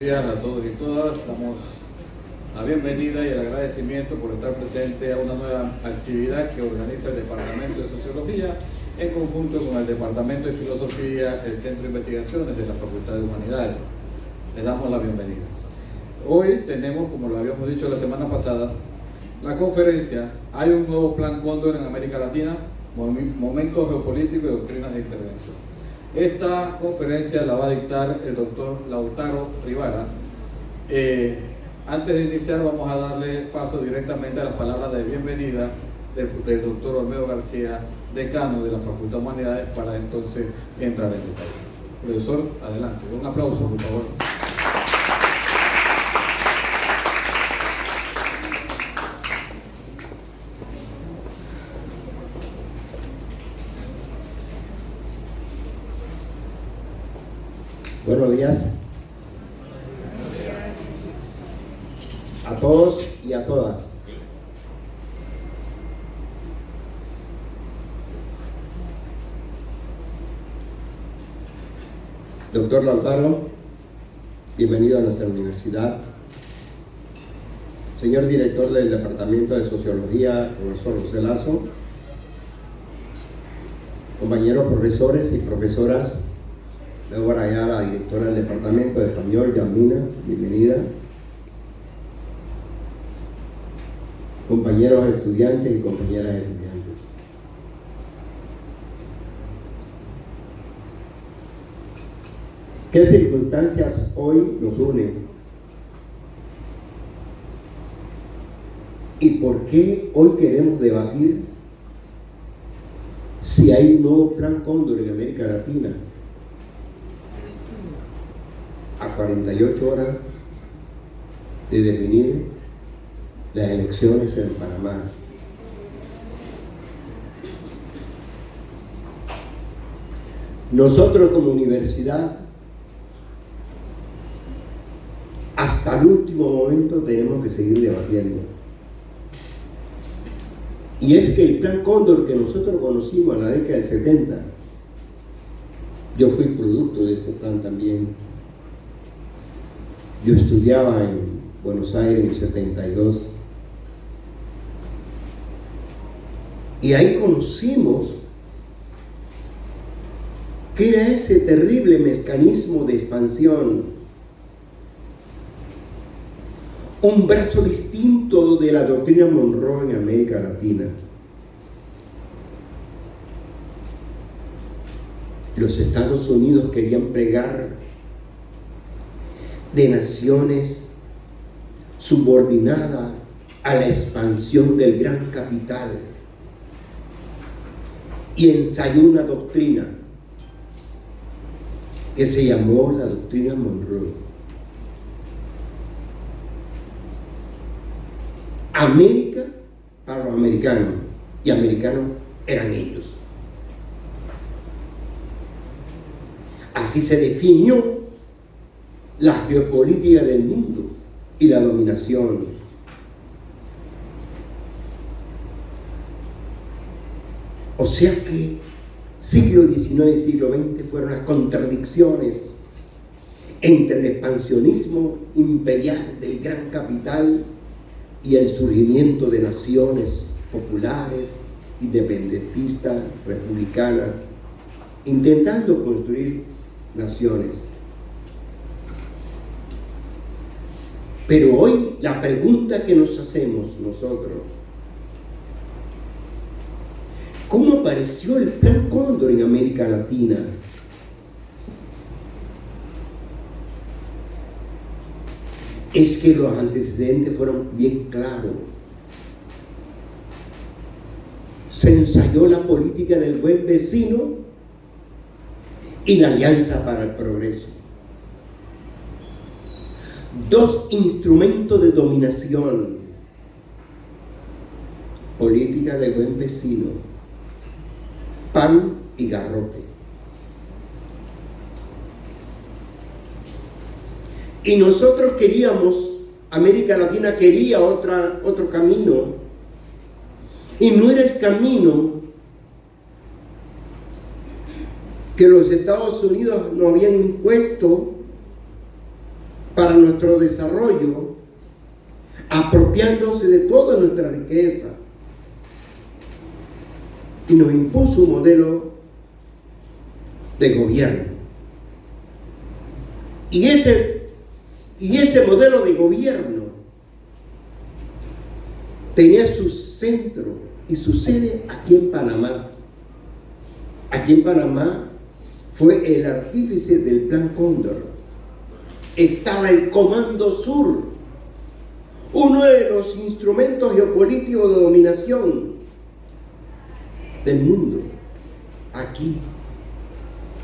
Buenos días a todos y todas. Damos la bienvenida y el agradecimiento por estar presente a una nueva actividad que organiza el Departamento de Sociología en conjunto con el Departamento de Filosofía, el Centro de Investigaciones de la Facultad de Humanidades. Les damos la bienvenida. Hoy tenemos, como lo habíamos dicho la semana pasada, la conferencia "Hay un nuevo plan Cóndor en América Latina, momentos geopolíticos y doctrinas de intervención". Esta conferencia la va a dictar el doctor Lautaro Rivara. Antes de iniciar, vamos a darle paso directamente a las palabras de bienvenida del doctor Olmedo García, decano de la Facultad de Humanidades, para entonces entrar en detalle. Profesor, adelante. Un aplauso, por favor. Buenos días a todos y a todas. Doctor Lautaro, bienvenido a nuestra universidad. Señor director del Departamento de Sociología, profesor José Lazo. Compañeros profesores y profesoras. Luego para allá la directora del Departamento de Español, Yamina, bienvenida. Compañeros estudiantes y compañeras estudiantes. ¿Qué circunstancias hoy nos unen? ¿Y por qué hoy queremos debatir si hay un nuevo plan Cóndor en América Latina? A 48 horas de definir las elecciones en Panamá. Nosotros como universidad, hasta el último momento tenemos que seguir debatiendo. Y es que el plan Cóndor que nosotros conocimos en la década del 70, yo fui producto de ese plan también. Yo estudiaba en Buenos Aires en el 72 y ahí conocimos qué era ese terrible mecanismo de expansión, un brazo distinto de la doctrina Monroe en América Latina. Los Estados Unidos querían pregar de naciones subordinada a la expansión del gran capital, y ensayó una doctrina que se llamó la doctrina Monroe. América para los americanos, y americanos eran ellos. Así se definió la geopolítica del mundo y la dominación. O sea que siglo XIX y siglo XX fueron las contradicciones entre el expansionismo imperial del gran capital y el surgimiento de naciones populares, independentistas, republicanas, intentando construir naciones. Pero hoy la pregunta que nos hacemos nosotros: ¿cómo apareció el plan Cóndor en América Latina? Es que los antecedentes fueron bien claros. Se ensayó la política del buen vecino y la alianza para el progreso. Dos instrumentos de dominación: política del buen vecino, pan y garrote. Y nosotros queríamos, América Latina quería otro camino, y no era el camino que los Estados Unidos nos habían impuesto para nuestro desarrollo, apropiándose de toda nuestra riqueza, y nos impuso un modelo de gobierno. Y ese modelo de gobierno tenía su centro y su sede aquí en Panamá. Aquí en Panamá fue el artífice del Plan Cóndor. Estaba el Comando Sur, uno de los instrumentos geopolíticos de dominación del mundo, aquí.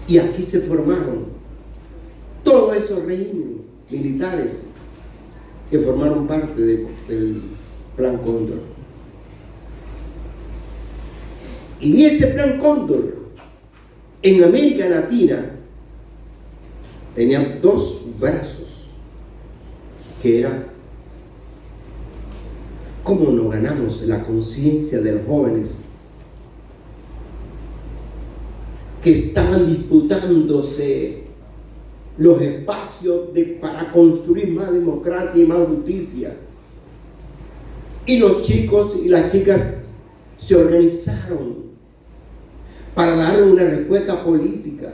Y aquí se formaron todos esos regímenes militares que formaron parte del Plan Cóndor. Y ese Plan Cóndor en América Latina tenía dos brazos, que era cómo nos ganamos la conciencia de los jóvenes que estaban disputándose los espacios para construir más democracia y más justicia. Y los chicos y las chicas se organizaron para darle una respuesta política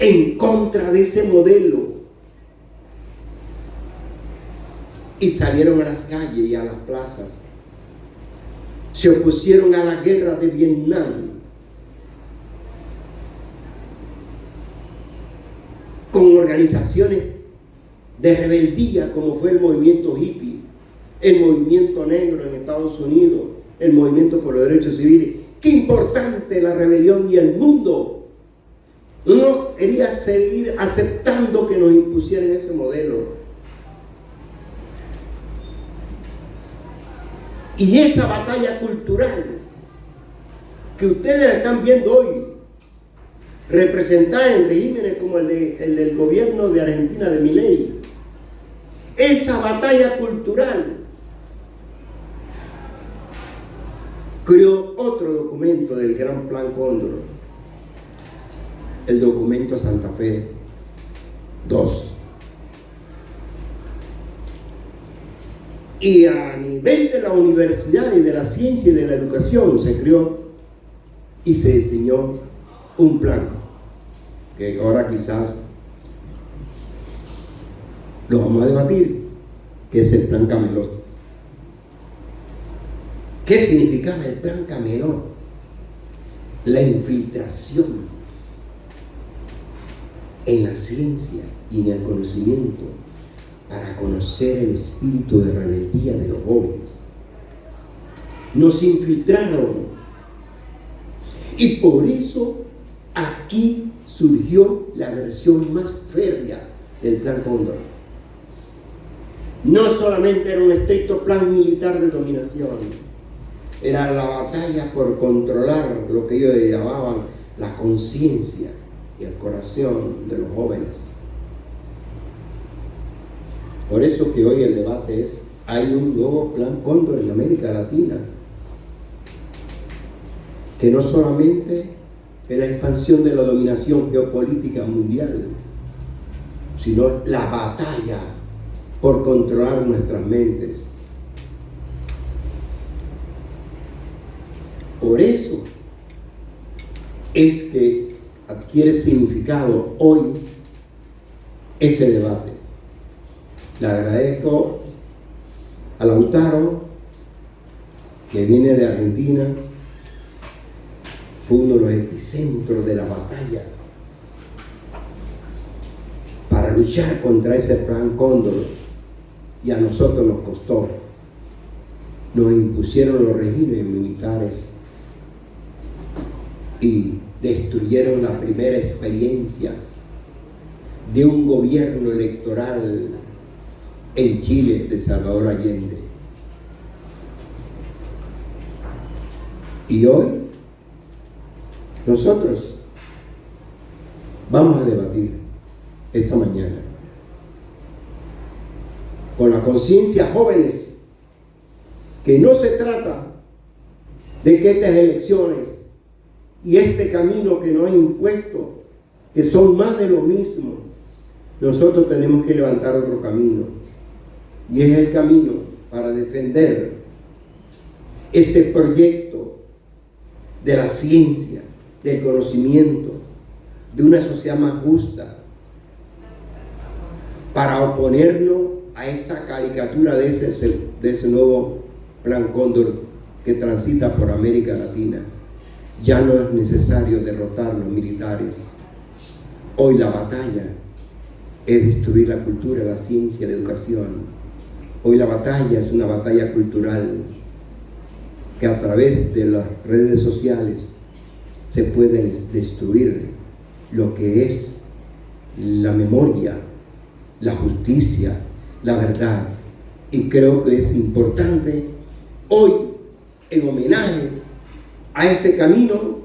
en contra de ese modelo. Y salieron a las calles y a las plazas. Se opusieron a la guerra de Vietnam, con organizaciones de rebeldía como fue el movimiento hippie, el movimiento negro en Estados Unidos, el movimiento por los derechos civiles. Qué importante la rebelión, y el mundo no quería seguir aceptando que nos impusieran ese modelo. Y esa batalla cultural que ustedes están viendo hoy, representada en regímenes como el del gobierno de Argentina de Milei, esa batalla cultural creó otro documento del Gran Plan Cóndor, el documento Santa Fe II. Y a nivel de la universidad y de la ciencia y de la educación se creó y se diseñó un plan que ahora quizás lo vamos a debatir, que es el Plan Camelot. ¿Qué significaba el Plan Camelot? La infiltración en la ciencia y en el conocimiento para conocer el espíritu de rebeldía de los jóvenes. Nos infiltraron, y por eso aquí surgió la versión más férrea del Plan Cóndor. No solamente era un estricto plan militar de dominación, era la batalla por controlar lo que ellos llamaban la conciencia y el corazón de los jóvenes. Por eso que hoy el debate es: hay un nuevo Plan Cóndor en América Latina, que no solamente es la expansión de la dominación geopolítica mundial, sino la batalla por controlar nuestras mentes. Por eso es que adquiere significado hoy este debate. Le agradezco a Lautaro, que viene de Argentina, fue uno de los epicentros de la batalla para luchar contra ese Plan Cóndor, y a nosotros nos costó. Nos impusieron los regímenes militares y destruyeron la primera experiencia de un gobierno electoral en Chile de Salvador Allende. Y hoy nosotros vamos a debatir esta mañana con la conciencia, jóvenes, que no se trata de que estas elecciones y este camino que nos han impuesto, que son más de lo mismo, nosotros tenemos que levantar otro camino, y es el camino para defender ese proyecto de la ciencia, del conocimiento, de una sociedad más justa, para oponernos a esa caricatura de ese nuevo Plan Cóndor que transita por América Latina. Ya no es necesario derrotar a los militares. Hoy la batalla es destruir la cultura, la ciencia, la educación. Hoy la batalla es una batalla cultural que a través de las redes sociales se puede destruir lo que es la memoria, la justicia, la verdad. Y creo que es importante hoy, en homenaje a ese camino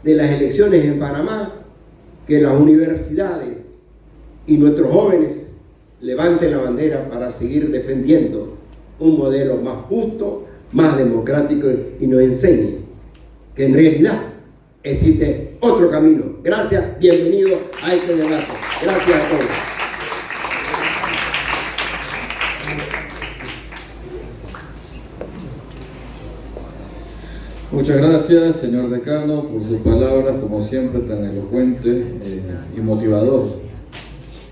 de las elecciones en Panamá, que las universidades y nuestros jóvenes levanten la bandera para seguir defendiendo un modelo más justo, más democrático, y nos enseñen que en realidad existe otro camino. Gracias, bienvenidos a este debate. Gracias a todos. Muchas gracias, señor decano, por sus palabras, como siempre, tan elocuente y motivador.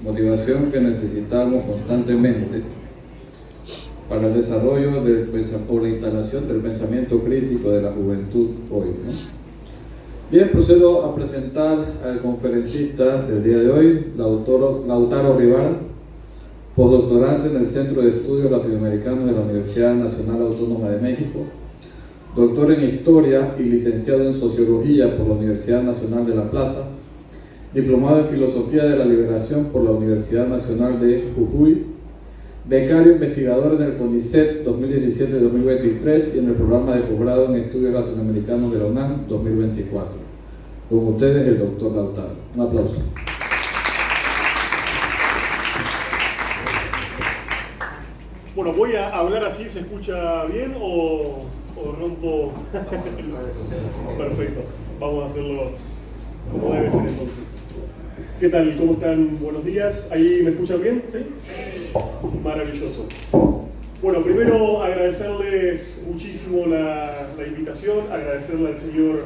Motivación que necesitamos constantemente para el desarrollo o la instalación del pensamiento crítico de la juventud hoy, ¿no? Bien, procedo a presentar al conferencista del día de hoy, Lautaro Rivara, postdoctorante en el Centro de Estudios Latinoamericanos de la Universidad Nacional Autónoma de México, doctor en Historia y licenciado en Sociología por la Universidad Nacional de La Plata, diplomado en Filosofía de la Liberación por la Universidad Nacional de Jujuy, becario investigador en el CONICET 2017-2023 y en el programa de posgrado en Estudios Latinoamericanos de la UNAM 2024. Con ustedes el doctor Lautaro. Un aplauso. Bueno, voy a hablar así, ¿se escucha bien o rompo? Perfecto, vamos a hacerlo como debe ser entonces. ¿Qué tal? ¿Cómo están? Buenos días. ¿Ahí me escuchan bien? ¿Sí? Maravilloso. Bueno, primero agradecerles muchísimo la invitación, agradecerle al señor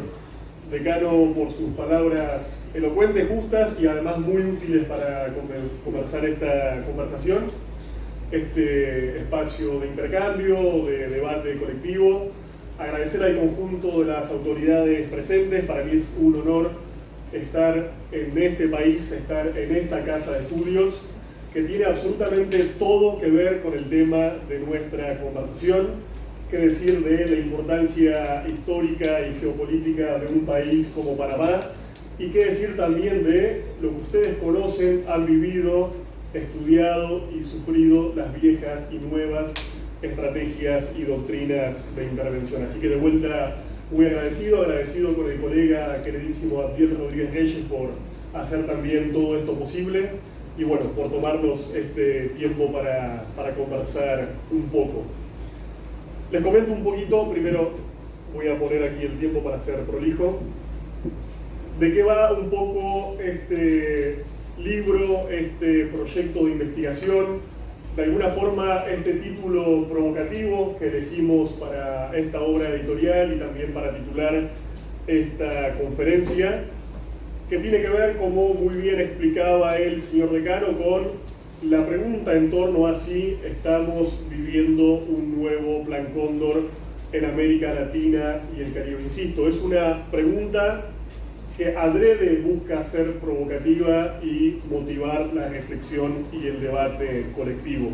decano por sus palabras elocuentes, justas y además muy útiles para conversar esta conversación, este espacio de intercambio, de debate colectivo. Agradecer al conjunto de las autoridades presentes. Para mí es un honor estar en este país, estar en esta casa de estudios que tiene absolutamente todo que ver con el tema de nuestra conversación. Qué decir de la importancia histórica y geopolítica de un país como Panamá, y qué decir también de lo que ustedes conocen, han vivido, estudiado y sufrido las viejas y nuevas estrategias y doctrinas de intervención. Así que de vuelta muy agradecido con el colega queridísimo Abdiel Rodríguez Reyes por hacer también todo esto posible y bueno, por tomarnos este tiempo para conversar un poco. Les comento un poquito, primero voy a poner aquí el tiempo para ser prolijo, de qué va un poco este libro, este proyecto de investigación. De alguna forma, este título provocativo que elegimos para esta obra editorial y también para titular esta conferencia, que tiene que ver, como muy bien explicaba el señor decano, con la pregunta en torno a si estamos viviendo un nuevo Plan Cóndor en América Latina y el Caribe. Insisto, es una pregunta que adrede busca ser provocativa y motivar la reflexión y el debate colectivo.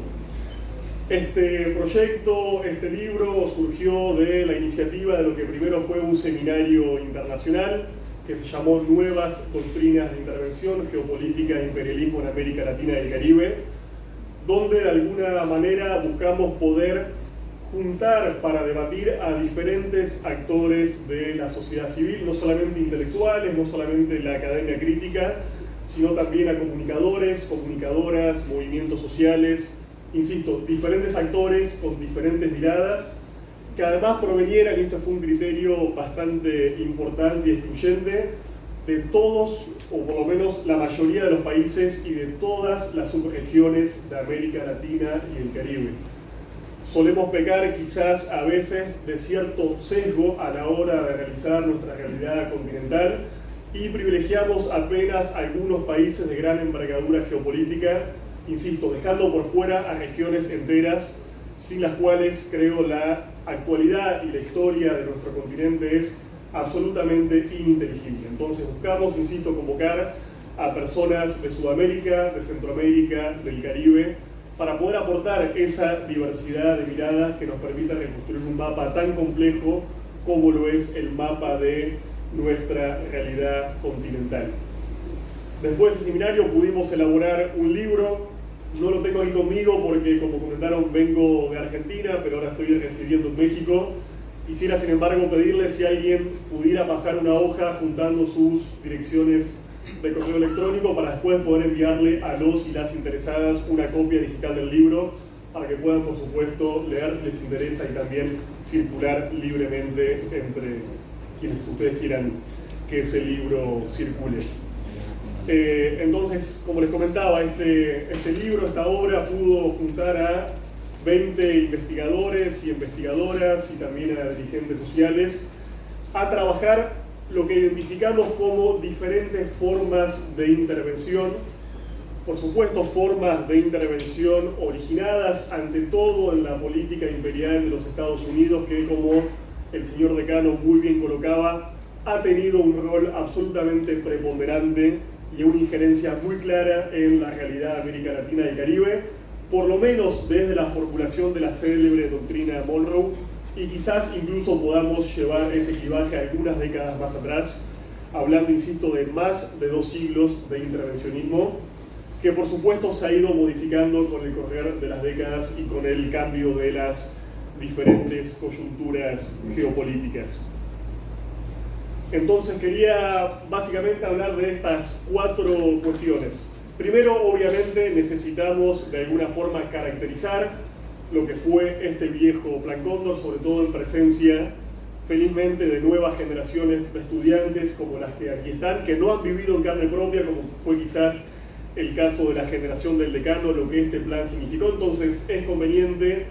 Este proyecto, este libro, surgió de la iniciativa de lo que primero fue un seminario internacional que se llamó Nuevas Doctrinas de Intervención, Geopolítica e Imperialismo en América Latina y el Caribe, donde de alguna manera buscamos poder juntar para debatir a diferentes actores de la sociedad civil, no solamente intelectuales, no solamente la academia crítica, sino también a comunicadores, comunicadoras, movimientos sociales, insisto, diferentes actores con diferentes miradas, que además provenieran, y esto fue un criterio bastante importante y excluyente, de todos, o por lo menos la mayoría de los países y de todas las subregiones de América Latina y el Caribe. Solemos pecar quizás a veces de cierto sesgo a la hora de realizar nuestra realidad continental y privilegiamos apenas algunos países de gran envergadura geopolítica, insisto, dejando por fuera a regiones enteras sin las cuales creo la actualidad y la historia de nuestro continente es absolutamente ininteligible. Entonces buscamos, insisto, convocar a personas de Sudamérica, de Centroamérica, del Caribe, para poder aportar esa diversidad de miradas que nos permita reconstruir un mapa tan complejo como lo es el mapa de nuestra realidad continental. Después de ese seminario pudimos elaborar un libro. No lo tengo aquí conmigo porque, como comentaron, vengo de Argentina, pero ahora estoy residiendo en México. Quisiera, sin embargo, pedirle si alguien pudiera pasar una hoja juntando sus direcciones de correo electrónico para después poder enviarle a los y las interesadas una copia digital del libro para que puedan, por supuesto, leer si les interesa y también circular libremente entre quienes ustedes quieran que ese libro circule. Entonces, como les comentaba, este libro, esta obra, pudo juntar a 20 investigadores y investigadoras y también a dirigentes sociales a trabajar lo que identificamos como diferentes formas de intervención. Por supuesto, formas de intervención originadas ante todo en la política imperial de los Estados Unidos, que, como el señor decano muy bien colocaba, ha tenido un rol absolutamente preponderante y una injerencia muy clara en la realidad de América Latina y el Caribe, por lo menos desde la formulación de la célebre doctrina Monroe, y quizás incluso podamos llevar ese clivaje algunas décadas más atrás, hablando, insisto, de más de 2 siglos de intervencionismo, que por supuesto se ha ido modificando con el correr de las décadas y con el cambio de las diferentes coyunturas geopolíticas. Entonces quería básicamente hablar de estas 4 cuestiones. Primero, obviamente, necesitamos de alguna forma caracterizar lo que fue este viejo Plan Cóndor, sobre todo en presencia, felizmente, de nuevas generaciones de estudiantes como las que aquí están, que no han vivido en carne propia, como fue quizás el caso de la generación del decano, lo que este plan significó. Entonces es conveniente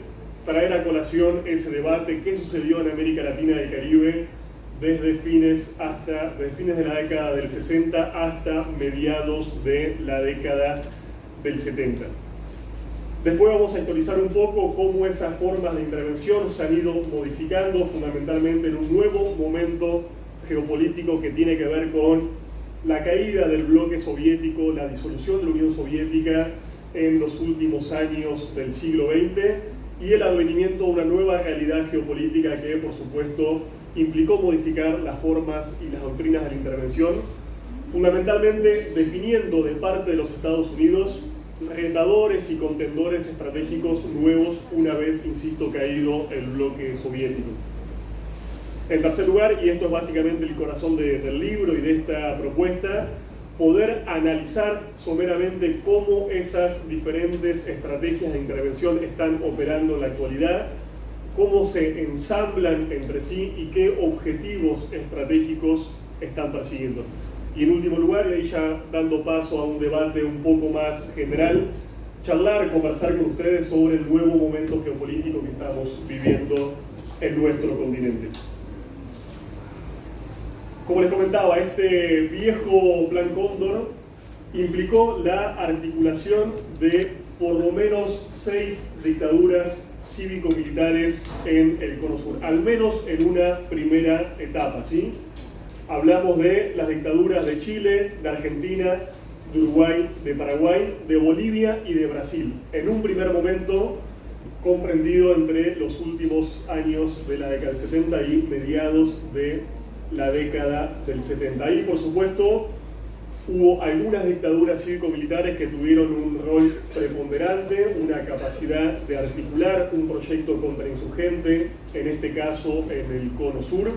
traer a colación ese debate, qué sucedió en América Latina y el Caribe desde fines de la década del 60 hasta mediados de la década del 70. Después vamos a historizar un poco cómo esas formas de intervención se han ido modificando fundamentalmente en un nuevo momento geopolítico que tiene que ver con la caída del bloque soviético, la disolución de la Unión Soviética en los últimos años del siglo XX y el advenimiento de una nueva realidad geopolítica que, por supuesto, implicó modificar las formas y las doctrinas de la intervención, fundamentalmente definiendo de parte de los Estados Unidos retadores y contendores estratégicos nuevos una vez, insisto, caído el bloque soviético. En tercer lugar, y esto es básicamente el corazón del libro y de esta propuesta, poder analizar someramente cómo esas diferentes estrategias de intervención están operando en la actualidad, cómo se ensamblan entre sí y qué objetivos estratégicos están persiguiendo. Y en último lugar, y ahí ya dando paso a un debate un poco más general, conversar con ustedes sobre el nuevo momento geopolítico que estamos viviendo en nuestro continente. Como les comentaba, este viejo Plan Cóndor implicó la articulación de por lo menos 6 dictaduras cívico-militares en el Cono Sur, al menos en una primera etapa, ¿sí? Hablamos de las dictaduras de Chile, de Argentina, de Uruguay, de Paraguay, de Bolivia y de Brasil, en un primer momento comprendido entre los últimos años de la década del 70 y mediados de la década del 70. Ahí, por supuesto, hubo algunas dictaduras cívico-militares que tuvieron un rol preponderante, una capacidad de articular un proyecto contrainsurgente, en este caso en el Cono Sur.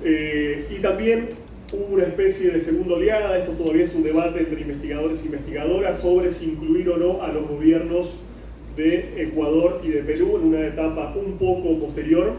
Y también hubo una especie de segunda oleada, esto todavía es un debate entre investigadores e investigadoras, sobre si incluir o no a los gobiernos de Ecuador y de Perú en una etapa un poco posterior.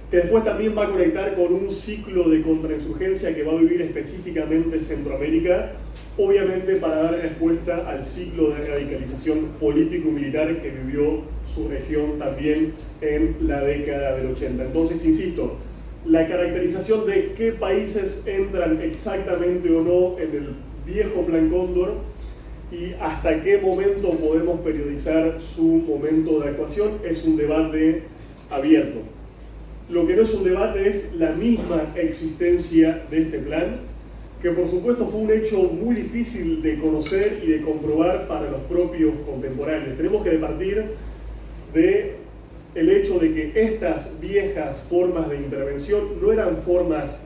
que después también va a conectar con un ciclo de contrainsurgencia que va a vivir específicamente Centroamérica, obviamente para dar respuesta al ciclo de radicalización político-militar que vivió su región también en la década del 80. Entonces, insisto, la caracterización de qué países entran exactamente o no en el viejo Plan Cóndor y hasta qué momento podemos periodizar su momento de actuación es un debate abierto. Lo que no es un debate es la misma existencia de este plan, que por supuesto fue un hecho muy difícil de conocer y de comprobar para los propios contemporáneos. Tenemos que partir del hecho de que estas viejas formas de intervención no eran formas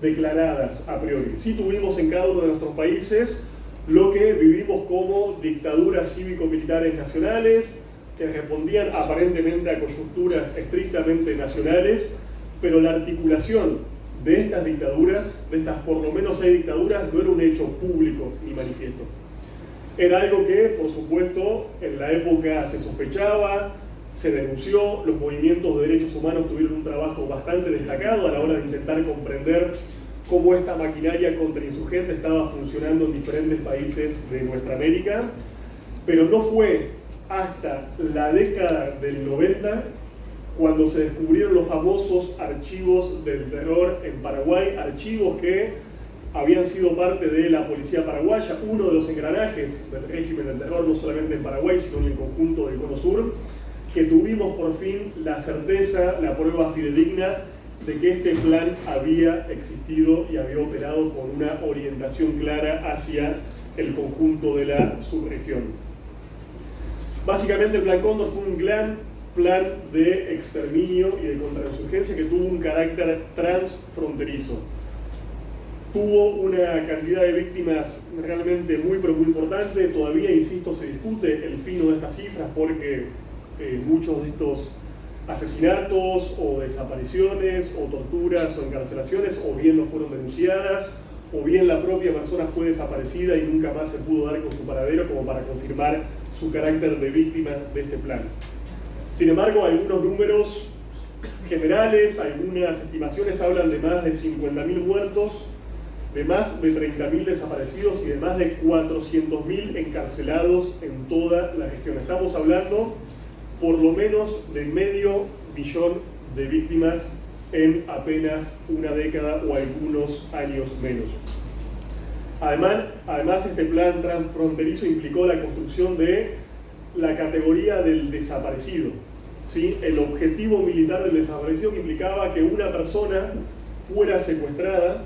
declaradas a priori. Sí tuvimos en cada uno de nuestros países lo que vivimos como dictaduras cívico-militares nacionales, que respondían aparentemente a coyunturas estrictamente nacionales, pero la articulación de estas dictaduras, de estas por lo menos 6 dictaduras, no era un hecho público ni manifiesto. Era algo que, por supuesto, en la época se sospechaba, se denunció, los movimientos de derechos humanos tuvieron un trabajo bastante destacado a la hora de intentar comprender cómo esta maquinaria contrainsurgente estaba funcionando en diferentes países de nuestra América, pero no fue hasta la década del 90 cuando se descubrieron los famosos archivos del terror en Paraguay, archivos que habían sido parte de la policía paraguaya, uno de los engranajes del régimen del terror, no solamente en Paraguay, sino en el conjunto del Cono Sur, que tuvimos por fin la certeza, la prueba fidedigna de que este plan había existido y había operado con una orientación clara hacia el conjunto de la subregión. Básicamente el Plan Cóndor fue un gran plan de exterminio y de contrainsurgencia que tuvo un carácter transfronterizo. Tuvo una cantidad de víctimas realmente muy pero muy importante. Todavía, insisto, se discute el fino de estas cifras porque muchos de estos asesinatos o desapariciones o torturas o encarcelaciones o bien no fueron denunciadas o bien la propia persona fue desaparecida y nunca más se pudo dar con su paradero como para confirmar su carácter de víctima de este plan. Sin embargo, algunos números generales, algunas estimaciones hablan de más de 50.000 muertos, de más de 30.000 desaparecidos y de más de 400.000 encarcelados en toda la región. Estamos hablando por lo menos de 500.000 de víctimas en apenas una década o algunos años menos. Además, este plan transfronterizo implicó la construcción de la categoría del desaparecido, ¿sí? El objetivo militar del desaparecido que implicaba que una persona fuera secuestrada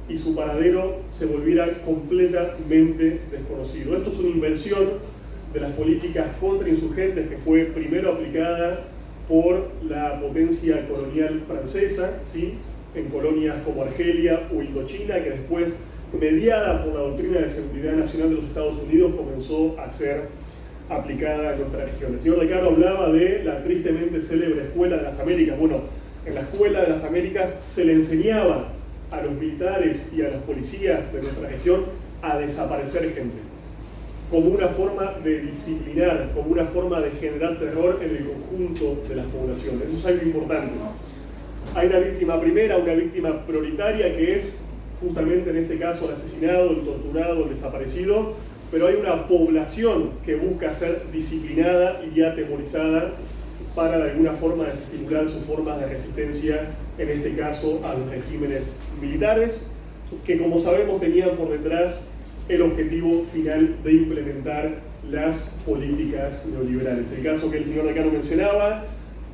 y su paradero se volviera completamente desconocido. Esto es una inversión de las políticas contrainsurgentes que fue primero aplicada por la potencia colonial francesa, ¿sí? En colonias como Argelia o Indochina, que después, mediada por la doctrina de seguridad nacional de los Estados Unidos, comenzó a ser aplicada en nuestra región. El señor De Caro hablaba de la tristemente célebre Escuela de las Américas. Bueno, en la Escuela de las Américas se le enseñaba a los militares y a los policías de nuestra región a desaparecer gente, como una forma de disciplinar, como una forma de generar terror en el conjunto de las poblaciones. Eso es algo importante. Hay una víctima primera, una víctima prioritaria, que es justamente en este caso el asesinado, el torturado, el desaparecido, pero hay una población que busca ser disciplinada y atemorizada para de alguna forma desestimular sus formas de resistencia, en este caso a los regímenes militares, que como sabemos tenían por detrás el objetivo final de implementar las políticas neoliberales. El caso que el señor De Caro mencionaba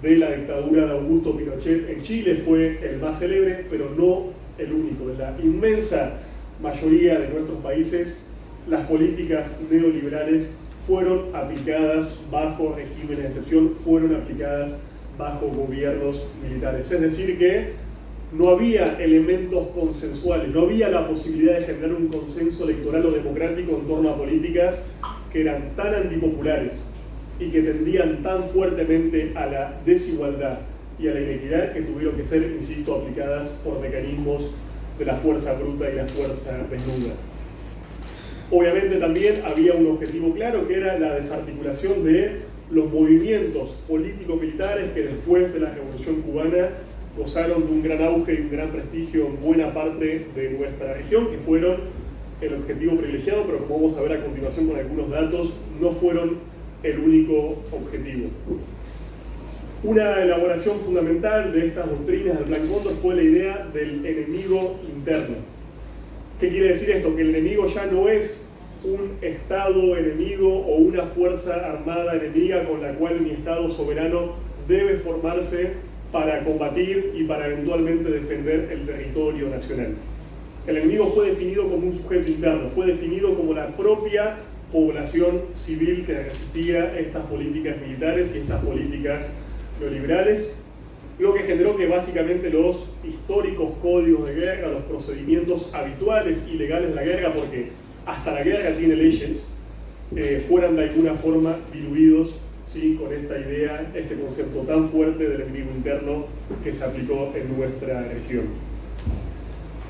de la dictadura de Augusto Pinochet en Chile fue el más célebre, pero no el único. En la inmensa mayoría de nuestros países, las políticas neoliberales fueron aplicadas bajo regímenes de excepción, fueron aplicadas bajo gobiernos militares. Es decir que no había elementos consensuales, no había la posibilidad de generar un consenso electoral o democrático en torno a políticas que eran tan antipopulares y que tendían tan fuertemente a la desigualdad y a la inequidad que tuvieron que ser, insisto, aplicadas por mecanismos de la fuerza bruta y la fuerza desnuda. Obviamente también había un objetivo claro, que era la desarticulación de los movimientos político-militares que después de la Revolución Cubana gozaron de un gran auge y un gran prestigio en buena parte de nuestra región, que fueron el objetivo privilegiado, pero como vamos a ver a continuación con algunos datos, no fueron el único objetivo. Una elaboración fundamental de estas doctrinas del Plan Cóndor fue la idea del enemigo interno. ¿Qué quiere decir esto? Que el enemigo ya no es un Estado enemigo o una fuerza armada enemiga con la cual mi Estado soberano debe formarse para combatir y para eventualmente defender el territorio nacional. El enemigo fue definido como un sujeto interno, fue definido como la propia población civil que resistía estas políticas militares y estas políticas neoliberales, lo que generó que básicamente los históricos códigos de guerra, los procedimientos habituales y legales de la guerra, porque hasta la guerra tiene leyes, fueran de alguna forma diluidos, ¿sí?, con esta idea, este concepto tan fuerte del enemigo interno que se aplicó en nuestra región.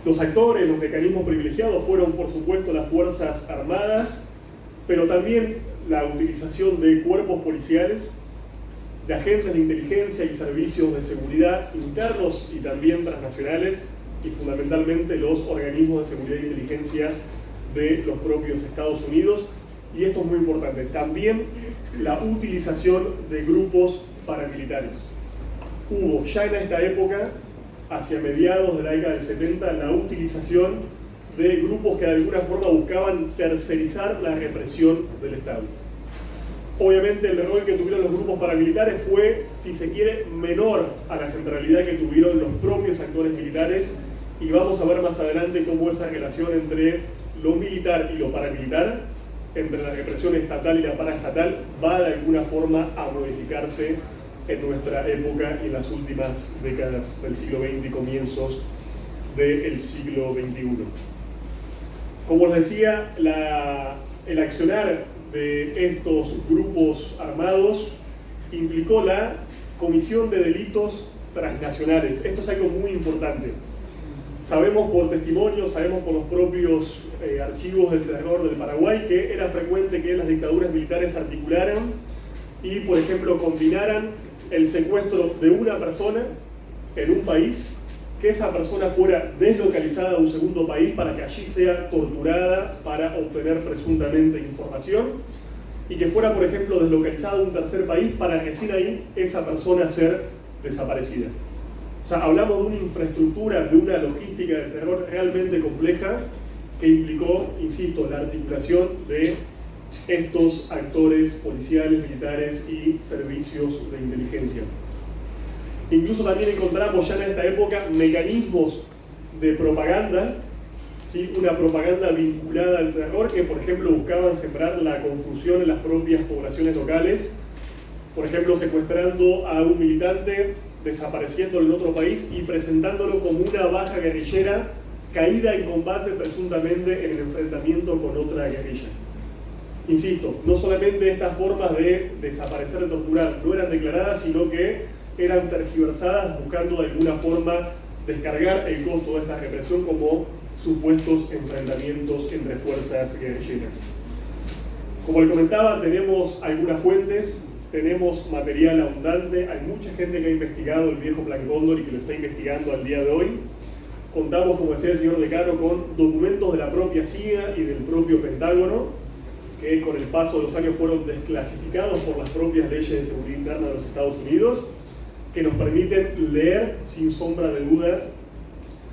Los actores, los mecanismos privilegiados fueron, por supuesto, las Fuerzas Armadas, pero también la utilización de cuerpos policiales, de agentes de inteligencia y servicios de seguridad internos y también transnacionales, y fundamentalmente los organismos de seguridad e inteligencia de los propios Estados Unidos. Y esto es muy importante, también la utilización de grupos paramilitares. Hubo ya en esta época, hacia mediados de la década del 70, la utilización de grupos que de alguna forma buscaban tercerizar la represión del Estado. Obviamente el rol que tuvieron los grupos paramilitares fue, si se quiere, menor a la centralidad que tuvieron los propios actores militares, y vamos a ver más adelante cómo esa relación entre lo militar y lo paramilitar, entre la represión estatal y la paraestatal, va de alguna forma a modificarse en nuestra época y en las últimas décadas del siglo XX y comienzos del siglo XXI. Como les decía, el accionar de estos grupos armados implicó la comisión de delitos transnacionales. Esto es algo muy importante. Sabemos por testimonio, sabemos por los propios archivos del terror del Paraguay que era frecuente que las dictaduras militares articularan y, por ejemplo, combinaran el secuestro de una persona en un país, que esa persona fuera deslocalizada a un segundo país para que allí sea torturada para obtener presuntamente información, y que fuera, por ejemplo, deslocalizada a un tercer país para recién ahí esa persona ser desaparecida. O sea, hablamos de una infraestructura, de una logística del terror realmente compleja que implicó, insisto, la articulación de estos actores policiales, militares y servicios de inteligencia. Incluso también encontramos ya en esta época mecanismos de propaganda, ¿sí?, una propaganda vinculada al terror que, por ejemplo, buscaban sembrar la confusión en las propias poblaciones locales, por ejemplo, secuestrando a un militante, desapareciéndolo en otro país y presentándolo como una baja guerrillera caída en combate presuntamente en el enfrentamiento con otra guerrilla. Insisto, no solamente estas formas de desaparecer y torturar no eran declaradas, sino que eran tergiversadas buscando de alguna forma descargar el costo de esta represión como supuestos enfrentamientos entre fuerzas guerrilleras. Como les comentaba, tenemos algunas fuentes, tenemos material abundante, hay mucha gente que ha investigado el viejo Plan Cóndor y que lo está investigando al día de hoy. Contamos, como decía el señor decano, con documentos de la propia CIA y del propio Pentágono, que con el paso de los años fueron desclasificados por las propias leyes de seguridad interna de los Estados Unidos, que nos permiten leer sin sombra de duda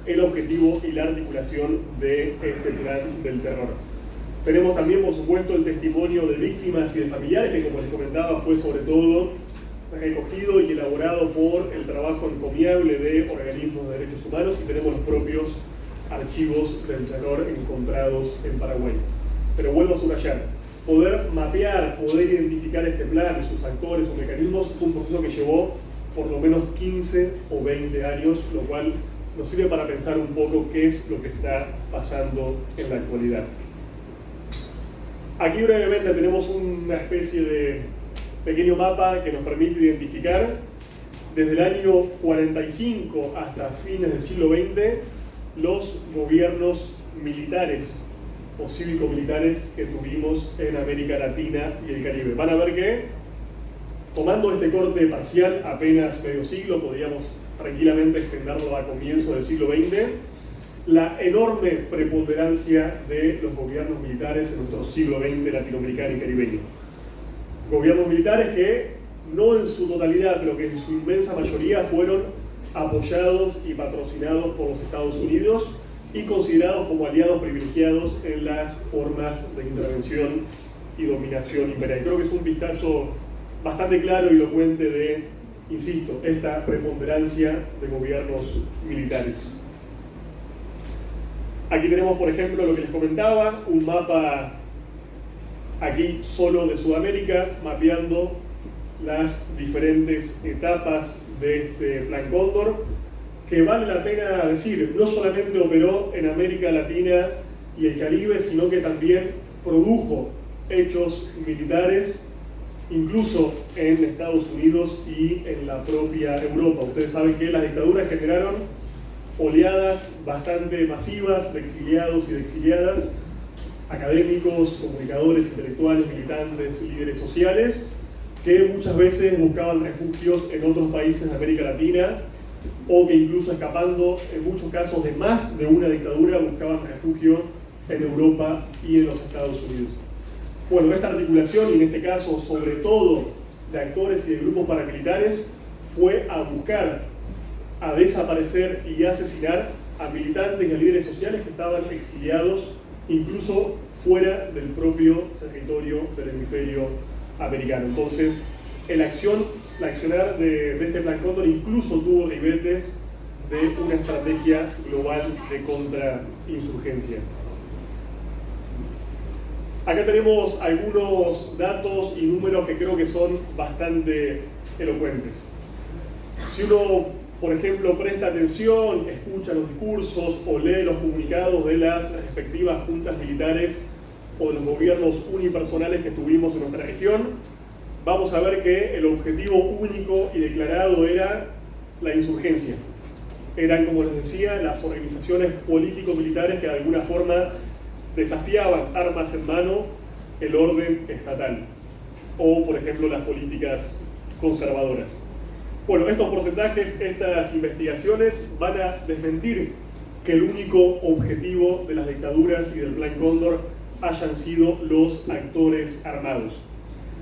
el objetivo y la articulación de este plan del terror. Tenemos también, por supuesto, el testimonio de víctimas y de familiares, que, como les comentaba, fue sobre todo recogido y elaborado por el trabajo encomiable de organismos de derechos humanos, y tenemos los propios archivos del terror encontrados en Paraguay. Pero vuelvo a subrayar, poder mapear, poder identificar este plan, sus actores, sus mecanismos, fue un proceso que llevó por lo menos 15 o 20 años, lo cual nos sirve para pensar un poco qué es lo que está pasando en la actualidad. Aquí brevemente tenemos una especie de pequeño mapa que nos permite identificar desde el año 45 hasta fines del siglo XX los gobiernos militares o cívico-militares que tuvimos en América Latina y el Caribe. Van a ver que, tomando este corte parcial, apenas medio siglo, podríamos tranquilamente extenderlo a comienzos del siglo XX, la enorme preponderancia de los gobiernos militares en nuestro siglo XX latinoamericano y caribeño. Gobiernos militares que, no en su totalidad, pero que en su inmensa mayoría fueron apoyados y patrocinados por los Estados Unidos y considerados como aliados privilegiados en las formas de intervención y dominación imperial. Creo que es un vistazo bastante claro y elocuente de, insisto, esta preponderancia de gobiernos militares. Aquí tenemos, por ejemplo, lo que les comentaba, un mapa aquí solo de Sudamérica, mapeando las diferentes etapas de este Plan Cóndor, que vale la pena decir, no solamente operó en América Latina y el Caribe, sino que también produjo hechos militares, incluso en Estados Unidos y en la propia Europa. Ustedes saben que las dictaduras generaron oleadas bastante masivas de exiliados y de exiliadas, académicos, comunicadores, intelectuales, militantes, líderes sociales, que muchas veces buscaban refugios en otros países de América Latina, o que incluso escapando, en muchos casos, de más de una dictadura, buscaban refugio en Europa y en los Estados Unidos. Bueno, esta articulación, y en este caso sobre todo de actores y de grupos paramilitares, fue a buscar, a desaparecer y a asesinar a militantes y a líderes sociales que estaban exiliados, incluso fuera del propio territorio del hemisferio americano. Entonces, el accionar de este Plan Cóndor incluso tuvo ribetes de una estrategia global de contrainsurgencia. Acá tenemos algunos datos y números que creo que son bastante elocuentes. Si uno, por ejemplo, presta atención, escucha los discursos o lee los comunicados de las respectivas juntas militares o de los gobiernos unipersonales que tuvimos en nuestra región, vamos a ver que el objetivo único y declarado era la insurgencia. Eran, como les decía, las organizaciones político-militares que de alguna forma desafiaban armas en mano el orden estatal, o por ejemplo las políticas conservadoras. Bueno, estos porcentajes, estas investigaciones van a desmentir que el único objetivo de las dictaduras y del Plan Cóndor hayan sido los actores armados.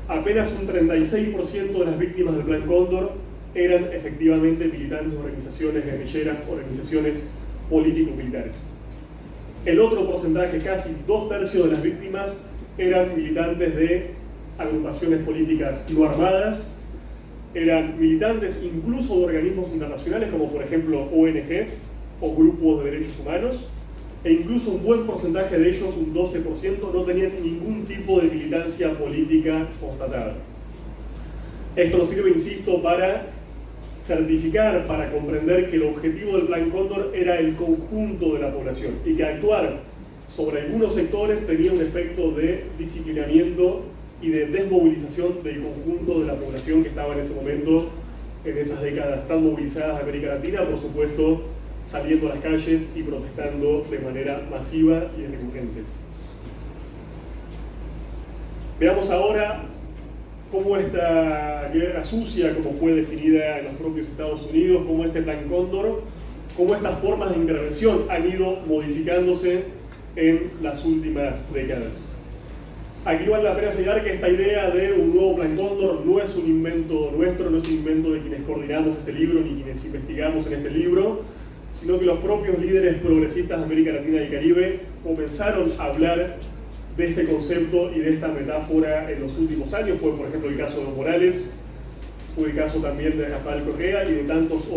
Apenas un 36% de las víctimas del Plan Cóndor eran efectivamente militantes de organizaciones guerrilleras, organizaciones político-militares. El otro porcentaje, casi 2/3 de las víctimas, eran militantes de agrupaciones políticas no armadas, eran militantes incluso de organismos internacionales como por ejemplo ONGs o grupos de derechos humanos, e incluso un buen porcentaje de ellos, un 12%, no tenían ningún tipo de militancia política constatada. Esto nos sirve, insisto, para certificar, para comprender que el objetivo del Plan Cóndor era el conjunto de la población y que actuar sobre algunos sectores tenía un efecto de disciplinamiento y de desmovilización del conjunto de la población que estaba en ese momento, en esas décadas tan movilizadas de América Latina, por supuesto, saliendo a las calles y protestando de manera masiva y recurrente. Veamos ahora cómo esta guerra sucia, como fue definida en los propios Estados Unidos, cómo este Plan Cóndor, cómo estas formas de intervención han ido modificándose en las últimas décadas. Aquí vale la pena señalar que esta idea de un nuevo Plan Cóndor no es un invento nuestro, no es un invento de quienes coordinamos este libro ni quienes investigamos en este libro, sino que los propios líderes progresistas de América Latina y el Caribe comenzaron a hablar de este concepto y de esta metáfora en los últimos años. Fue, por ejemplo, el caso de Evo Morales, fue el caso también de Rafael Correa y de tantos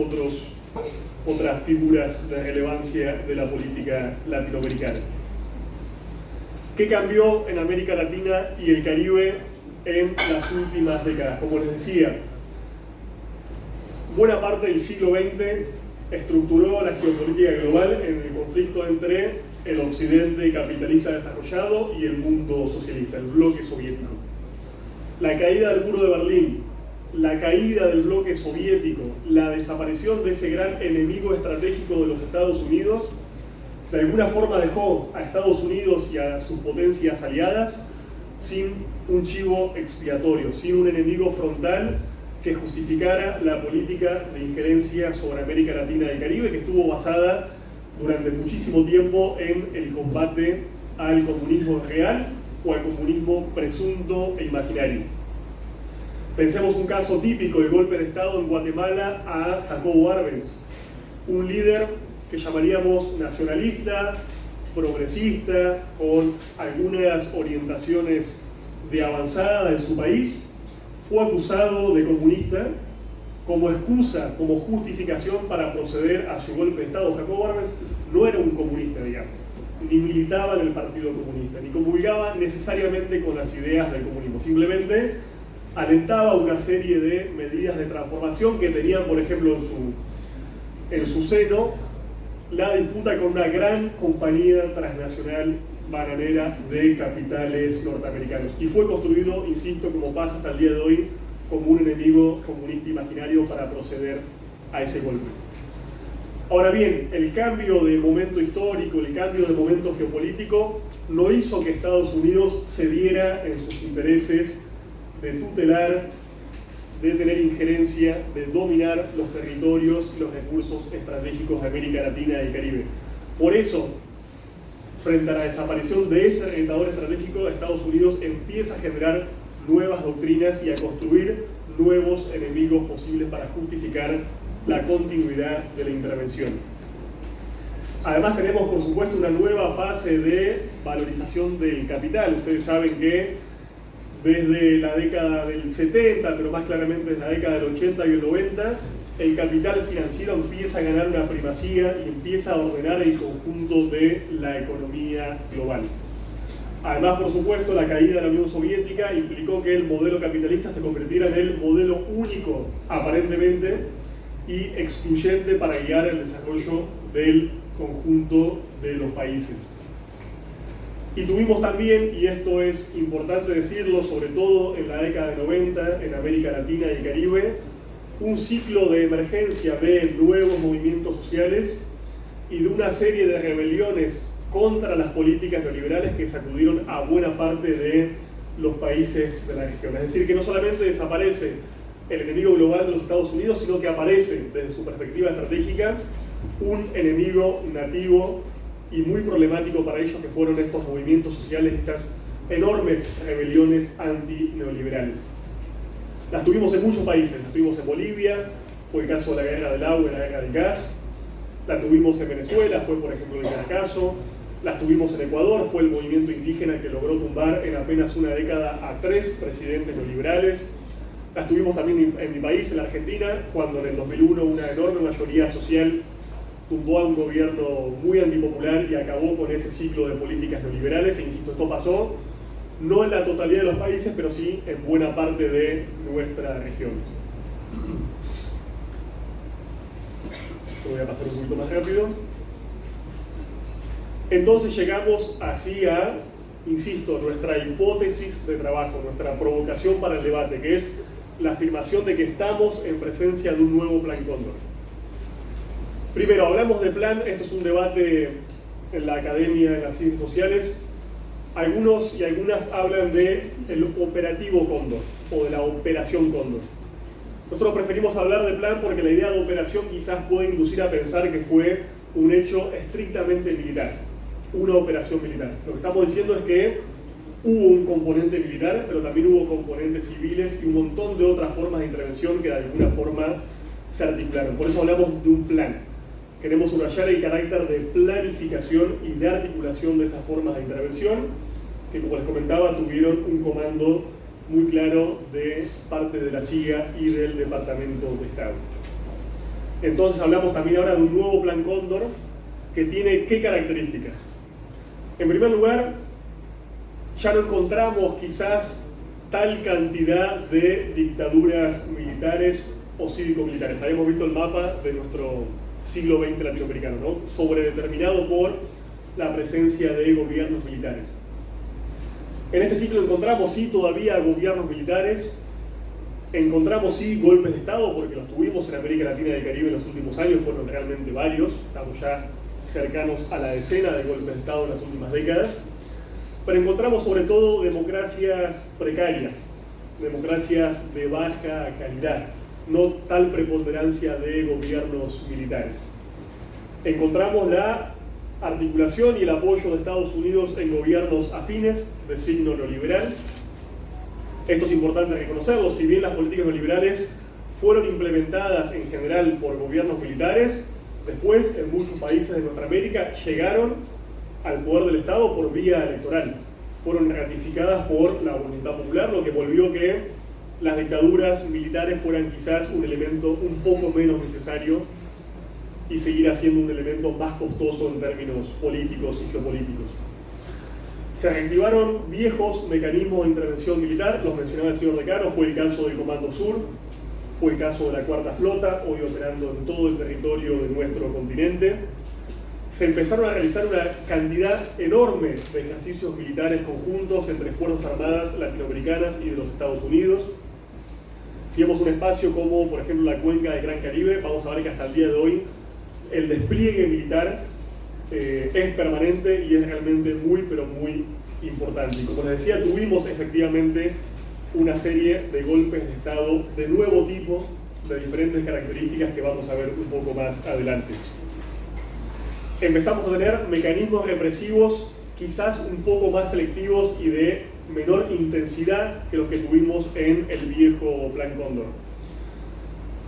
otras figuras de relevancia de la política latinoamericana. ¿Qué cambió en América Latina y el Caribe en las últimas décadas? Como les decía, buena parte del siglo XX estructuró la geopolítica global en el conflicto entre el occidente capitalista desarrollado y el mundo socialista, el bloque soviético. La caída del muro de Berlín, la caída del bloque soviético, la desaparición de ese gran enemigo estratégico de los Estados Unidos, de alguna forma dejó a Estados Unidos y a sus potencias aliadas sin un chivo expiatorio, sin un enemigo frontal que justificara la política de injerencia sobre América Latina y el Caribe, que estuvo basada durante muchísimo tiempo en el combate al comunismo real o al comunismo presunto e imaginario. Pensemos un caso típico de golpe de Estado en Guatemala a Jacobo Arbenz, un líder que llamaríamos nacionalista, progresista, con algunas orientaciones de avanzada en su país, fue acusado de comunista como excusa, como justificación para proceder a su golpe de Estado. Jacobo Arbenz no era un comunista, digamos, ni militaba en el Partido Comunista, ni comulgaba necesariamente con las ideas del comunismo, simplemente alentaba una serie de medidas de transformación que tenían, por ejemplo, en su seno la disputa con una gran compañía transnacional bananera de capitales norteamericanos. Y fue construido, insisto, como pasa hasta el día de hoy, como un enemigo comunista imaginario para proceder a ese golpe. Ahora bien, el cambio de momento histórico, el cambio de momento geopolítico, no hizo que Estados Unidos cediera en sus intereses de tutelar, de tener injerencia, de dominar los territorios y los recursos estratégicos de América Latina y el Caribe. Por eso, frente a la desaparición de ese orientador estratégico, Estados Unidos empieza a generar nuevas doctrinas y a construir nuevos enemigos posibles para justificar la continuidad de la intervención. Además tenemos, por supuesto, una nueva fase de valorización del capital. Ustedes saben que desde la década del 70, pero más claramente desde la década del 80 y el 90, el capital financiero empieza a ganar una primacía y empieza a ordenar el conjunto de la economía global. Además, por supuesto, la caída de la Unión Soviética implicó que el modelo capitalista se convirtiera en el modelo único, aparentemente, y excluyente para guiar el desarrollo del conjunto de los países. Y tuvimos también, y esto es importante decirlo, sobre todo en la década de 90, en América Latina y el Caribe, un ciclo de emergencia de nuevos movimientos sociales y de una serie de rebeliones contra las políticas neoliberales que sacudieron a buena parte de los países de la región. Es decir, que no solamente desaparece el enemigo global de los Estados Unidos, sino que aparece, desde su perspectiva estratégica, un enemigo nativo y muy problemático para ellos, que fueron estos movimientos sociales, estas enormes rebeliones antineoliberales. Las tuvimos en muchos países, las tuvimos en Bolivia, fue el caso de la guerra del agua y la guerra del gas, la tuvimos en Venezuela, fue por ejemplo el Caracazo, las tuvimos en Ecuador, fue el movimiento indígena que logró tumbar en apenas una década a 3 presidentes neoliberales. Las tuvimos también en mi país, en la Argentina, cuando en el 2001 una enorme mayoría social tumbó a un gobierno muy antipopular y acabó con ese ciclo de políticas neoliberales. E insisto, esto pasó no en la totalidad de los países, pero sí en buena parte de nuestra región. Esto voy a pasar un poquito más rápido. Entonces llegamos así a, insisto, nuestra hipótesis de trabajo, nuestra provocación para el debate, que es la afirmación de que estamos en presencia de un nuevo Plan Cóndor. Primero, hablamos de plan, esto es un debate en la academia de las ciencias sociales. Algunos y algunas hablan del operativo Cóndor o de la operación Cóndor. Nosotros preferimos hablar de plan porque la idea de operación quizás puede inducir a pensar que fue un hecho estrictamente militar, una operación militar. Lo que estamos diciendo es que hubo un componente militar, pero también hubo componentes civiles y un montón de otras formas de intervención que de alguna forma se articularon. Por eso hablamos de un plan. Queremos subrayar el carácter de planificación y de articulación de esas formas de intervención, que como les comentaba, tuvieron un comando muy claro de parte de la CIA y del Departamento de Estado. Entonces hablamos también ahora de un nuevo Plan Cóndor que tiene ¿qué características? En primer lugar, ya no encontramos quizás tal cantidad de dictaduras militares o cívico-militares. Habíamos visto el mapa de nuestro siglo XX latinoamericano, ¿no? Sobredeterminado por la presencia de gobiernos militares. En este ciclo encontramos sí todavía gobiernos militares, encontramos sí golpes de Estado, porque los tuvimos en América Latina y el Caribe en los últimos años, fueron realmente varios, estamos ya cercanos a la decena de golpes de Estado en las últimas décadas, pero encontramos sobre todo democracias precarias, democracias de baja calidad, no tal preponderancia de gobiernos militares. Encontramos la articulación y el apoyo de Estados Unidos en gobiernos afines de signo neoliberal. Esto es importante reconocerlo, si bien las políticas neoliberales fueron implementadas en general por gobiernos militares, después en muchos países de nuestra América llegaron al poder del Estado por vía electoral. Fueron ratificadas por la voluntad popular, lo que volvió que las dictaduras militares fueran quizás un elemento un poco menos necesario y seguirá siendo un elemento más costoso en términos políticos y geopolíticos. Se reactivaron viejos mecanismos de intervención militar, los mencionaba el señor decano, fue el caso del Comando Sur, fue el caso de la Cuarta Flota, hoy operando en todo el territorio de nuestro continente. Se empezaron a realizar una cantidad enorme de ejercicios militares conjuntos entre Fuerzas Armadas latinoamericanas y de los Estados Unidos. Si vemos un espacio como, por ejemplo, la cuenca del Gran Caribe, vamos a ver que hasta el día de hoy el despliegue militar es permanente y es realmente muy, pero muy importante. Y como les decía, tuvimos efectivamente una serie de golpes de Estado de nuevo tipo, de diferentes características que vamos a ver un poco más adelante. Empezamos a tener mecanismos represivos quizás un poco más selectivos y de menor intensidad que los que tuvimos en el viejo Plan Cóndor.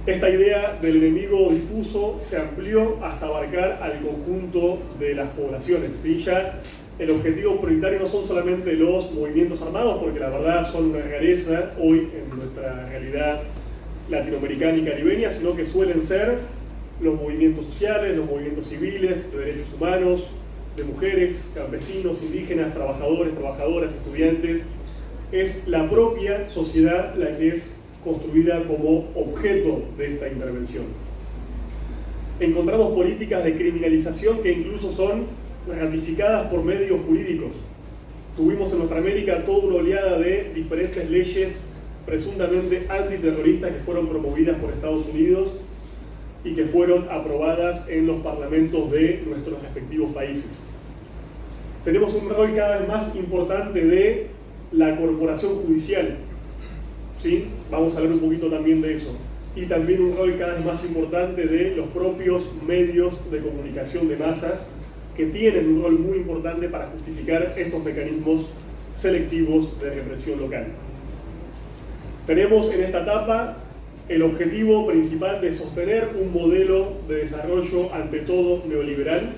Esta idea del enemigo difuso se amplió hasta abarcar al conjunto de las poblaciones. ¿Sí? Ya el objetivo prioritario no son solamente los movimientos armados, porque la verdad son una rareza hoy en nuestra realidad latinoamericana y caribeña, sino que suelen ser los movimientos sociales, los movimientos civiles, de derechos humanos, de mujeres, campesinos, indígenas, trabajadores, trabajadoras, estudiantes. Es la propia sociedad la que es construida como objeto de esta intervención. Encontramos políticas de criminalización que incluso son ratificadas por medios jurídicos. Tuvimos en nuestra América toda una oleada de diferentes leyes presuntamente antiterroristas que fueron promovidas por Estados Unidos y que fueron aprobadas en los parlamentos de nuestros respectivos países. Tenemos un rol cada vez más importante de la corporación judicial, ¿sí? Vamos a hablar un poquito también de eso. Y también un rol cada vez más importante de los propios medios de comunicación de masas, que tienen un rol muy importante para justificar estos mecanismos selectivos de represión local. Tenemos en esta etapa el objetivo principal de sostener un modelo de desarrollo ante todo neoliberal.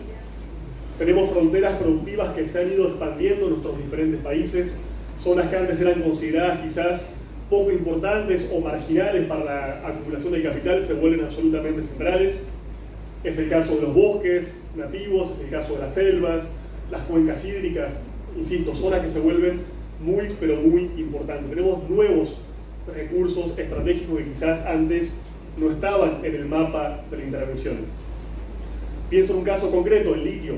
Tenemos fronteras productivas que se han ido expandiendo en nuestros diferentes países, zonas que antes eran consideradas quizás poco importantes o marginales para la acumulación del capital se vuelven absolutamente centrales. Es el caso de los bosques nativos, es el caso de las selvas, las cuencas hídricas, insisto, zonas que se vuelven muy, pero muy importantes. Tenemos nuevos recursos estratégicos que quizás antes no estaban en el mapa de la intervención. Pienso en un caso concreto, el litio,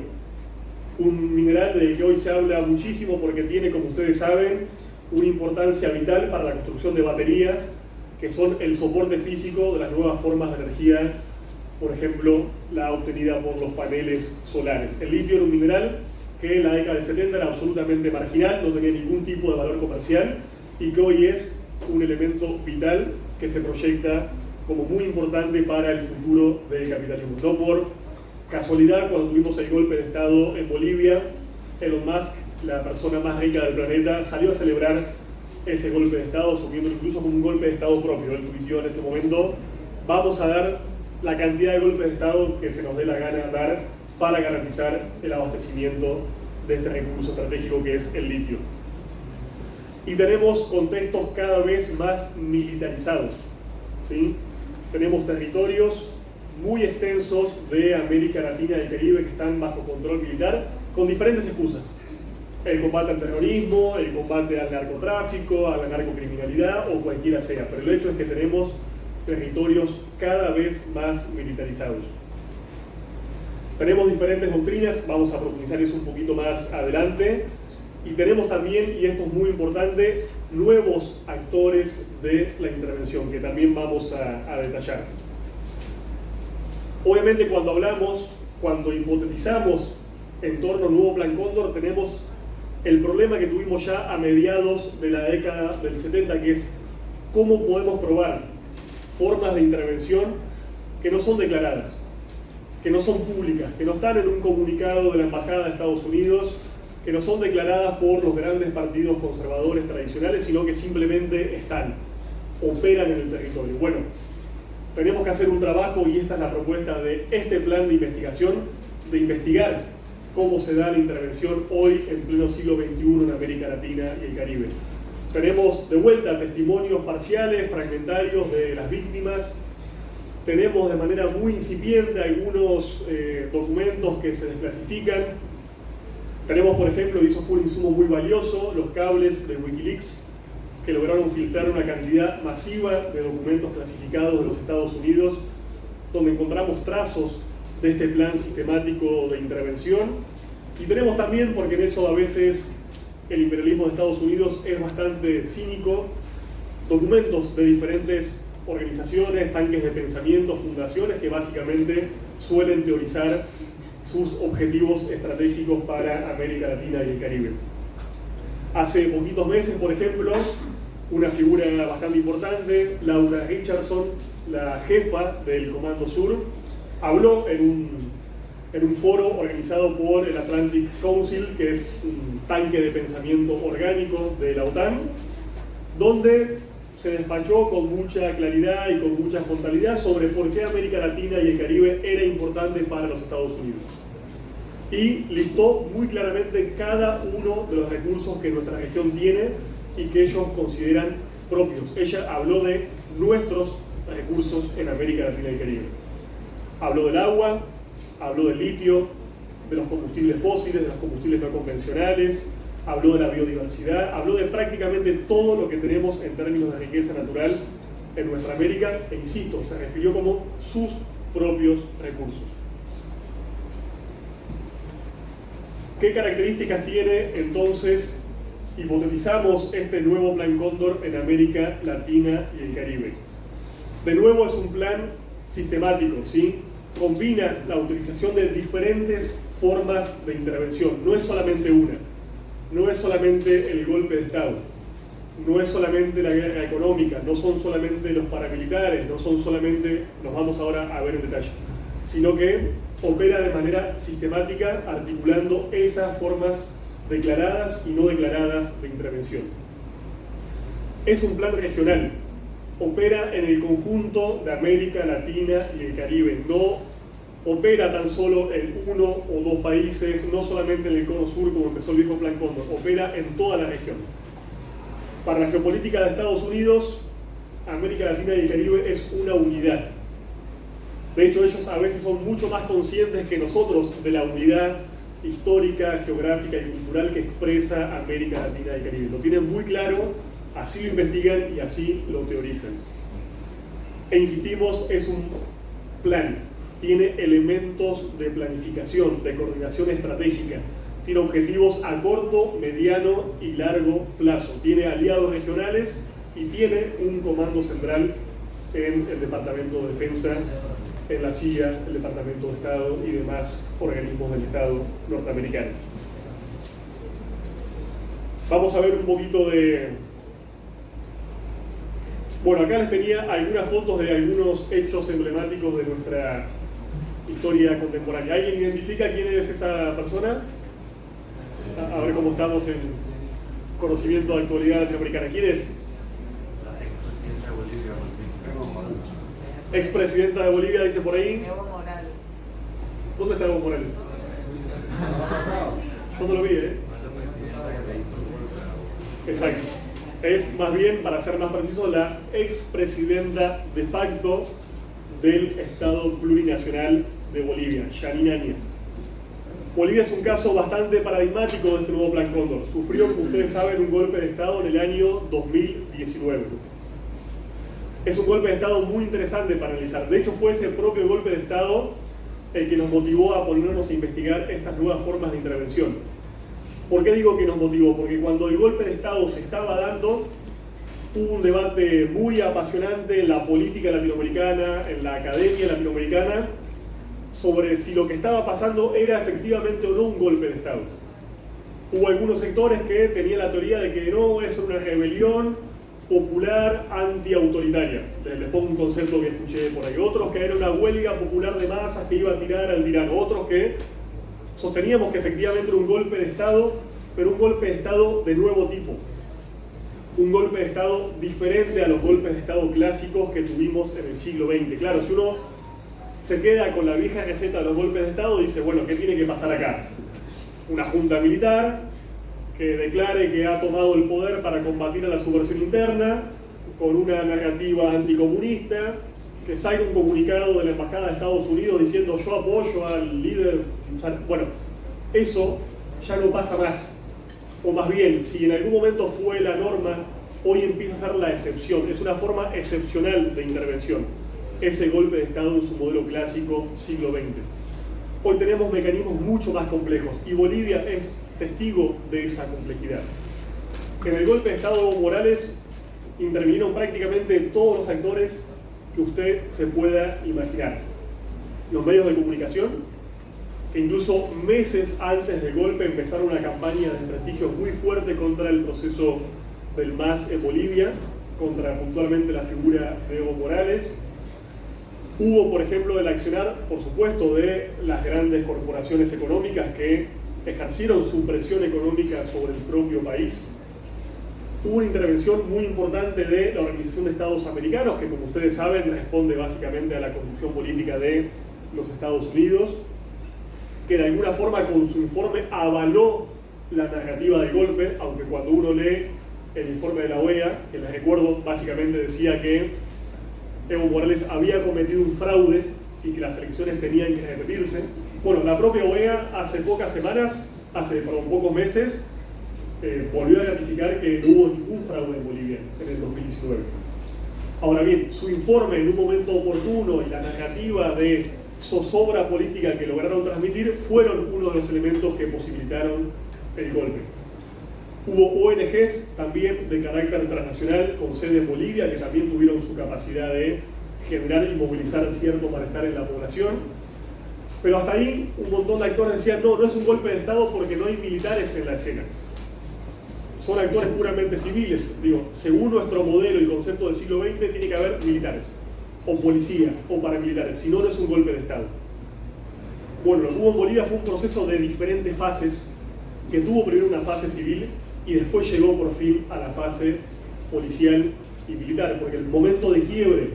un mineral del que hoy se habla muchísimo porque tiene, como ustedes saben, una importancia vital para la construcción de baterías, que son el soporte físico de las nuevas formas de energía, por ejemplo, la obtenida por los paneles solares. El litio era un mineral que en la década del 70 era absolutamente marginal, no tenía ningún tipo de valor comercial y que hoy es un elemento vital que se proyecta como muy importante para el futuro del capitalismo. No por casualidad, cuando tuvimos el golpe de Estado en Bolivia, Elon Musk, la persona más rica del planeta, salió a celebrar ese golpe de Estado, asumiendo incluso como un golpe de Estado propio. Él tuiteó en ese momento: vamos a dar la cantidad de golpes de Estado que se nos dé la gana dar para garantizar el abastecimiento de este recurso estratégico que es el litio. Y tenemos contextos cada vez más militarizados, ¿sí? Tenemos territorios muy extensos de América Latina y el Caribe que están bajo control militar con diferentes excusas. El combate al terrorismo, el combate al narcotráfico, a la narcocriminalidad o cualquiera sea. Pero el hecho es que tenemos territorios cada vez más militarizados. Tenemos diferentes doctrinas, vamos a profundizar eso un poquito más adelante. Y tenemos también, y esto es muy importante, nuevos actores de la intervención que también vamos a detallar. Obviamente cuando hipotetizamos en torno al nuevo Plan Cóndor, tenemos el problema que tuvimos ya a mediados de la década del 70, que es cómo podemos probar formas de intervención que no son declaradas, que no son públicas, que no están en un comunicado de la Embajada de Estados Unidos, que no son declaradas por los grandes partidos conservadores tradicionales, sino que simplemente están, operan en el territorio. Bueno, tenemos que hacer un trabajo, y esta es la propuesta de este plan de investigación, de investigar cómo se da la intervención hoy en pleno siglo XXI en América Latina y el Caribe. Tenemos de vuelta testimonios parciales, fragmentarios de las víctimas. Tenemos de manera muy incipiente algunos documentos que se desclasifican. Tenemos, por ejemplo, y eso fue un insumo muy valioso, los cables de Wikileaks, que lograron filtrar una cantidad masiva de documentos clasificados de los Estados Unidos, donde encontramos trazos de este plan sistemático de intervención. Y tenemos también, porque en eso a veces el imperialismo de Estados Unidos es bastante cínico, documentos de diferentes organizaciones, tanques de pensamiento, fundaciones que básicamente suelen teorizar sus objetivos estratégicos para América Latina y el Caribe. Hace poquitos meses, por ejemplo, una figura bastante importante, Laura Richardson, la jefa del Comando Sur, habló en un foro organizado por el Atlantic Council, que es un tanque de pensamiento orgánico de la OTAN, donde se despachó con mucha claridad y con mucha frontalidad sobre por qué América Latina y el Caribe era importante para los Estados Unidos. Y listó muy claramente cada uno de los recursos que nuestra región tiene y que ellos consideran propios. Ella habló de nuestros recursos en América Latina y el Caribe. Habló del agua, habló del litio, de los combustibles fósiles, de los combustibles no convencionales, habló de la biodiversidad, habló de prácticamente todo lo que tenemos en términos de riqueza natural en nuestra América, e insisto, se refirió como sus propios recursos. ¿Qué características tiene entonces, hipotetizamos, este nuevo Plan Cóndor en América Latina y el Caribe? De nuevo es un plan sistemático, ¿sí? Combina la utilización de diferentes formas de intervención, no es solamente una, no es solamente el golpe de Estado, no es solamente la guerra económica, no son solamente los paramilitares, no son solamente, nos vamos ahora a ver en detalle, sino que opera de manera sistemática articulando esas formas declaradas y no declaradas de intervención. Es un plan regional, opera en el conjunto de América Latina y el Caribe, no opera tan solo en uno o dos países, no solamente en el Cono Sur como empezó el viejo Plan Cóndor, opera en toda la región. Para la geopolítica de Estados Unidos, América Latina y el Caribe es una unidad. De hecho, ellos a veces son mucho más conscientes que nosotros de la unidad histórica, geográfica y cultural que expresa América Latina y el Caribe. Lo tienen muy claro, así lo investigan y así lo teorizan. E insistimos, es un plan, tiene elementos de planificación, de coordinación estratégica, tiene objetivos a corto, mediano y largo plazo, tiene aliados regionales y tiene un comando central en el Departamento de Defensa, en la CIA, el Departamento de Estado y demás organismos del Estado norteamericano. Vamos a ver un poquito de... Bueno, acá les tenía algunas fotos de algunos hechos emblemáticos de nuestra historia contemporánea. ¿Alguien identifica quién es esa persona? A ver cómo estamos en conocimiento de actualidad latinoamericana. ¿Quién es? Expresidenta de Bolivia, dice por ahí. Evo Morales. ¿Dónde está Evo Morales? Yo no lo vi, ¿eh? Exacto. Es más bien, para ser más preciso, la expresidenta de facto del Estado Plurinacional de Bolivia, Yanine Áñez. Bolivia es un caso bastante paradigmático de este nuevo Plan Cóndor. Sufrió, como ustedes saben, un golpe de Estado en el año 2019. Es un golpe de Estado muy interesante para analizar. De hecho, fue ese propio golpe de Estado el que nos motivó a ponernos a investigar estas nuevas formas de intervención. ¿Por qué digo que nos motivó? Porque cuando el golpe de Estado se estaba dando, hubo un debate muy apasionante en la política latinoamericana, en la academia latinoamericana, sobre si lo que estaba pasando era efectivamente o no un golpe de Estado. Hubo algunos sectores que tenían la teoría de que no, es una rebelión popular antiautoritaria. Les pongo un concepto que escuché por ahí. Otros que era una huelga popular de masas que iba a tirar al tirano. Otros que sosteníamos que efectivamente era un golpe de Estado, pero un golpe de Estado de nuevo tipo. Un golpe de Estado diferente a los golpes de Estado clásicos que tuvimos en el siglo XX. Claro, si uno se queda con la vieja receta de los golpes de Estado, dice, bueno, ¿qué tiene que pasar acá? Una junta militar que declare que ha tomado el poder para combatir a la subversión interna, con una narrativa anticomunista, que salga un comunicado de la Embajada de Estados Unidos diciendo yo apoyo al líder. Bueno, eso ya no pasa más. O más bien, si en algún momento fue la norma, hoy empieza a ser la excepción. Es una forma excepcional de intervención. Ese golpe de Estado en su modelo clásico siglo XX. Hoy tenemos mecanismos mucho más complejos y Bolivia es testigo de esa complejidad. En el golpe de Estado de Evo Morales intervinieron prácticamente todos los actores que usted se pueda imaginar. Los medios de comunicación, que incluso meses antes del golpe empezaron una campaña de desprestigio muy fuerte contra el proceso del MAS en Bolivia, contra puntualmente la figura de Evo Morales. Hubo, por ejemplo, el accionar, por supuesto, de las grandes corporaciones económicas que ejercieron su presión económica sobre el propio país. Hubo una intervención muy importante de la Organización de Estados Americanos, que como ustedes saben responde básicamente a la conducción política de los Estados Unidos, que de alguna forma con su informe avaló la narrativa del golpe, aunque cuando uno lee el informe de la OEA, que les recuerdo básicamente decía que Evo Morales había cometido un fraude y que las elecciones tenían que repetirse. Bueno, la propia OEA hace pocos meses, volvió a ratificar que no hubo ningún fraude en Bolivia en el 2019. Ahora bien, su informe en un momento oportuno y la narrativa de zozobra política que lograron transmitir fueron uno de los elementos que posibilitaron el golpe. Hubo ONGs también de carácter transnacional con sede en Bolivia que también tuvieron su capacidad de generar y movilizar cierto malestar en la población. Pero hasta ahí un montón de actores decían no es un golpe de Estado porque no hay militares en la escena. Son actores puramente civiles. Digo, según nuestro modelo y concepto del siglo XX tiene que haber militares, o policías, o paramilitares, si no, no es un golpe de Estado. Bueno, lo que hubo en Bolivia fue un proceso de diferentes fases, que tuvo primero una fase civil y después llegó por fin a la fase policial y militar, porque el momento de quiebre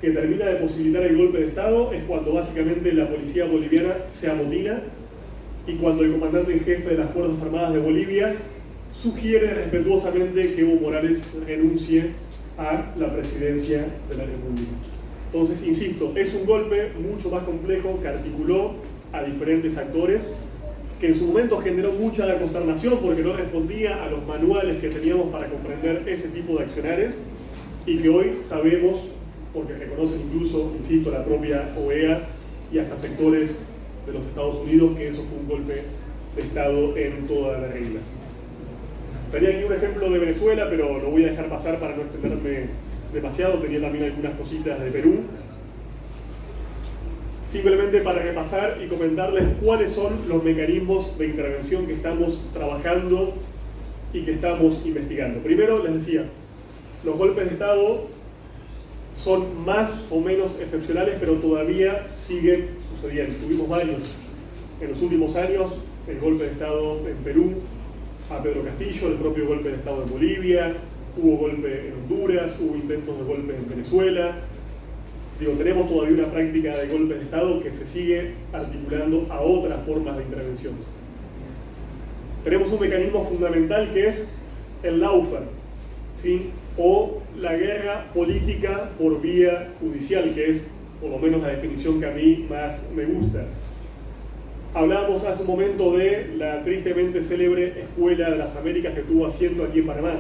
que termina de posibilitar el golpe de Estado es cuando básicamente la policía boliviana se amotina y cuando el comandante en jefe de las Fuerzas Armadas de Bolivia sugiere respetuosamente que Evo Morales renuncie a la presidencia de la República. Entonces, insisto, es un golpe mucho más complejo que articuló a diferentes actores, que en su momento generó mucha consternación porque no respondía a los manuales que teníamos para comprender ese tipo de accionares y que hoy sabemos, porque reconocen incluso, insisto, la propia OEA y hasta sectores de los Estados Unidos, que eso fue un golpe de Estado en toda la regla. Tenía aquí un ejemplo de Venezuela, pero lo voy a dejar pasar para no extenderme demasiado. Tenía también algunas cositas de Perú. Simplemente para repasar y comentarles cuáles son los mecanismos de intervención que estamos trabajando y que estamos investigando. Primero, les decía, los golpes de Estado son más o menos excepcionales, pero todavía siguen sucediendo. Tuvimos varios en los últimos años, el golpe de Estado en Perú, a Pedro Castillo, el propio golpe de Estado en Bolivia, hubo golpe en Honduras, hubo intentos de golpe en Venezuela. Digo, tenemos todavía una práctica de golpes de Estado que se sigue articulando a otras formas de intervención. Tenemos un mecanismo fundamental que es el lawfare, ¿sí? O la guerra política por vía judicial, que es por lo menos la definición que a mí más me gusta. Hablábamos hace un momento de la tristemente célebre Escuela de las Américas que tuvo asiento aquí en Panamá.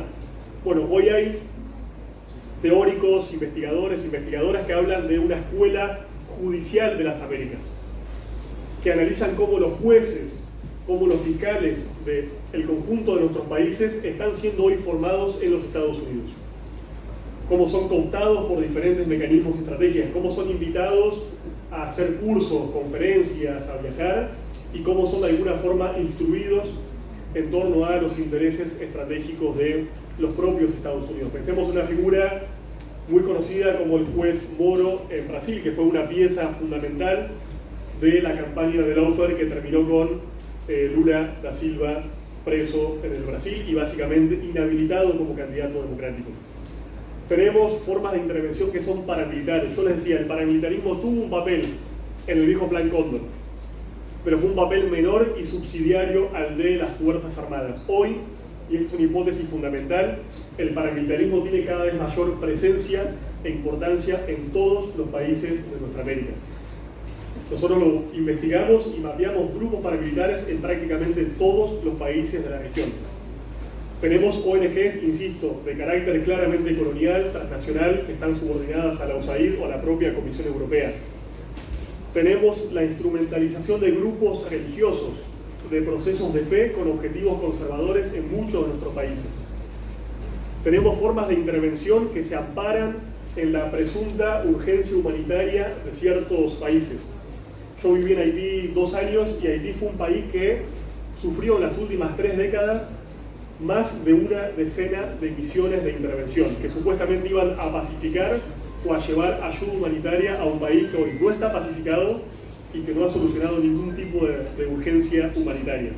Bueno, hoy hay teóricos, investigadores, investigadoras que hablan de una escuela judicial de las Américas, que analizan cómo los jueces, cómo los fiscales del conjunto de nuestros países están siendo hoy formados en los Estados Unidos. Cómo son cooptados por diferentes mecanismos y estrategias, cómo son invitados a hacer cursos, conferencias, a viajar, y cómo son de alguna forma instruidos en torno a los intereses estratégicos de los propios Estados Unidos. Pensemos en una figura muy conocida como el juez Moro en Brasil, que fue una pieza fundamental de la campaña de lawfare que terminó con Lula da Silva preso en el Brasil y básicamente inhabilitado como candidato democrático. Tenemos formas de intervención que son paramilitares. Yo les decía, el paramilitarismo tuvo un papel en el viejo Plan Cóndor, pero fue un papel menor y subsidiario al de las Fuerzas Armadas. Hoy, y esta es una hipótesis fundamental, el paramilitarismo tiene cada vez mayor presencia e importancia en todos los países de nuestra América. Nosotros lo investigamos y mapeamos grupos paramilitares en prácticamente todos los países de la región. Tenemos ONGs, insisto, de carácter claramente colonial, transnacional, que están subordinadas a la USAID o a la propia Comisión Europea. Tenemos la instrumentalización de grupos religiosos, de procesos de fe con objetivos conservadores en muchos de nuestros países. Tenemos formas de intervención que se amparan en la presunta urgencia humanitaria de ciertos países. Yo viví en Haití 2 años y Haití fue un país que sufrió en las últimas 3 décadas más de una decena de misiones de intervención que supuestamente iban a pacificar o a llevar ayuda humanitaria a un país que hoy no está pacificado y que no ha solucionado ningún tipo de urgencia humanitaria.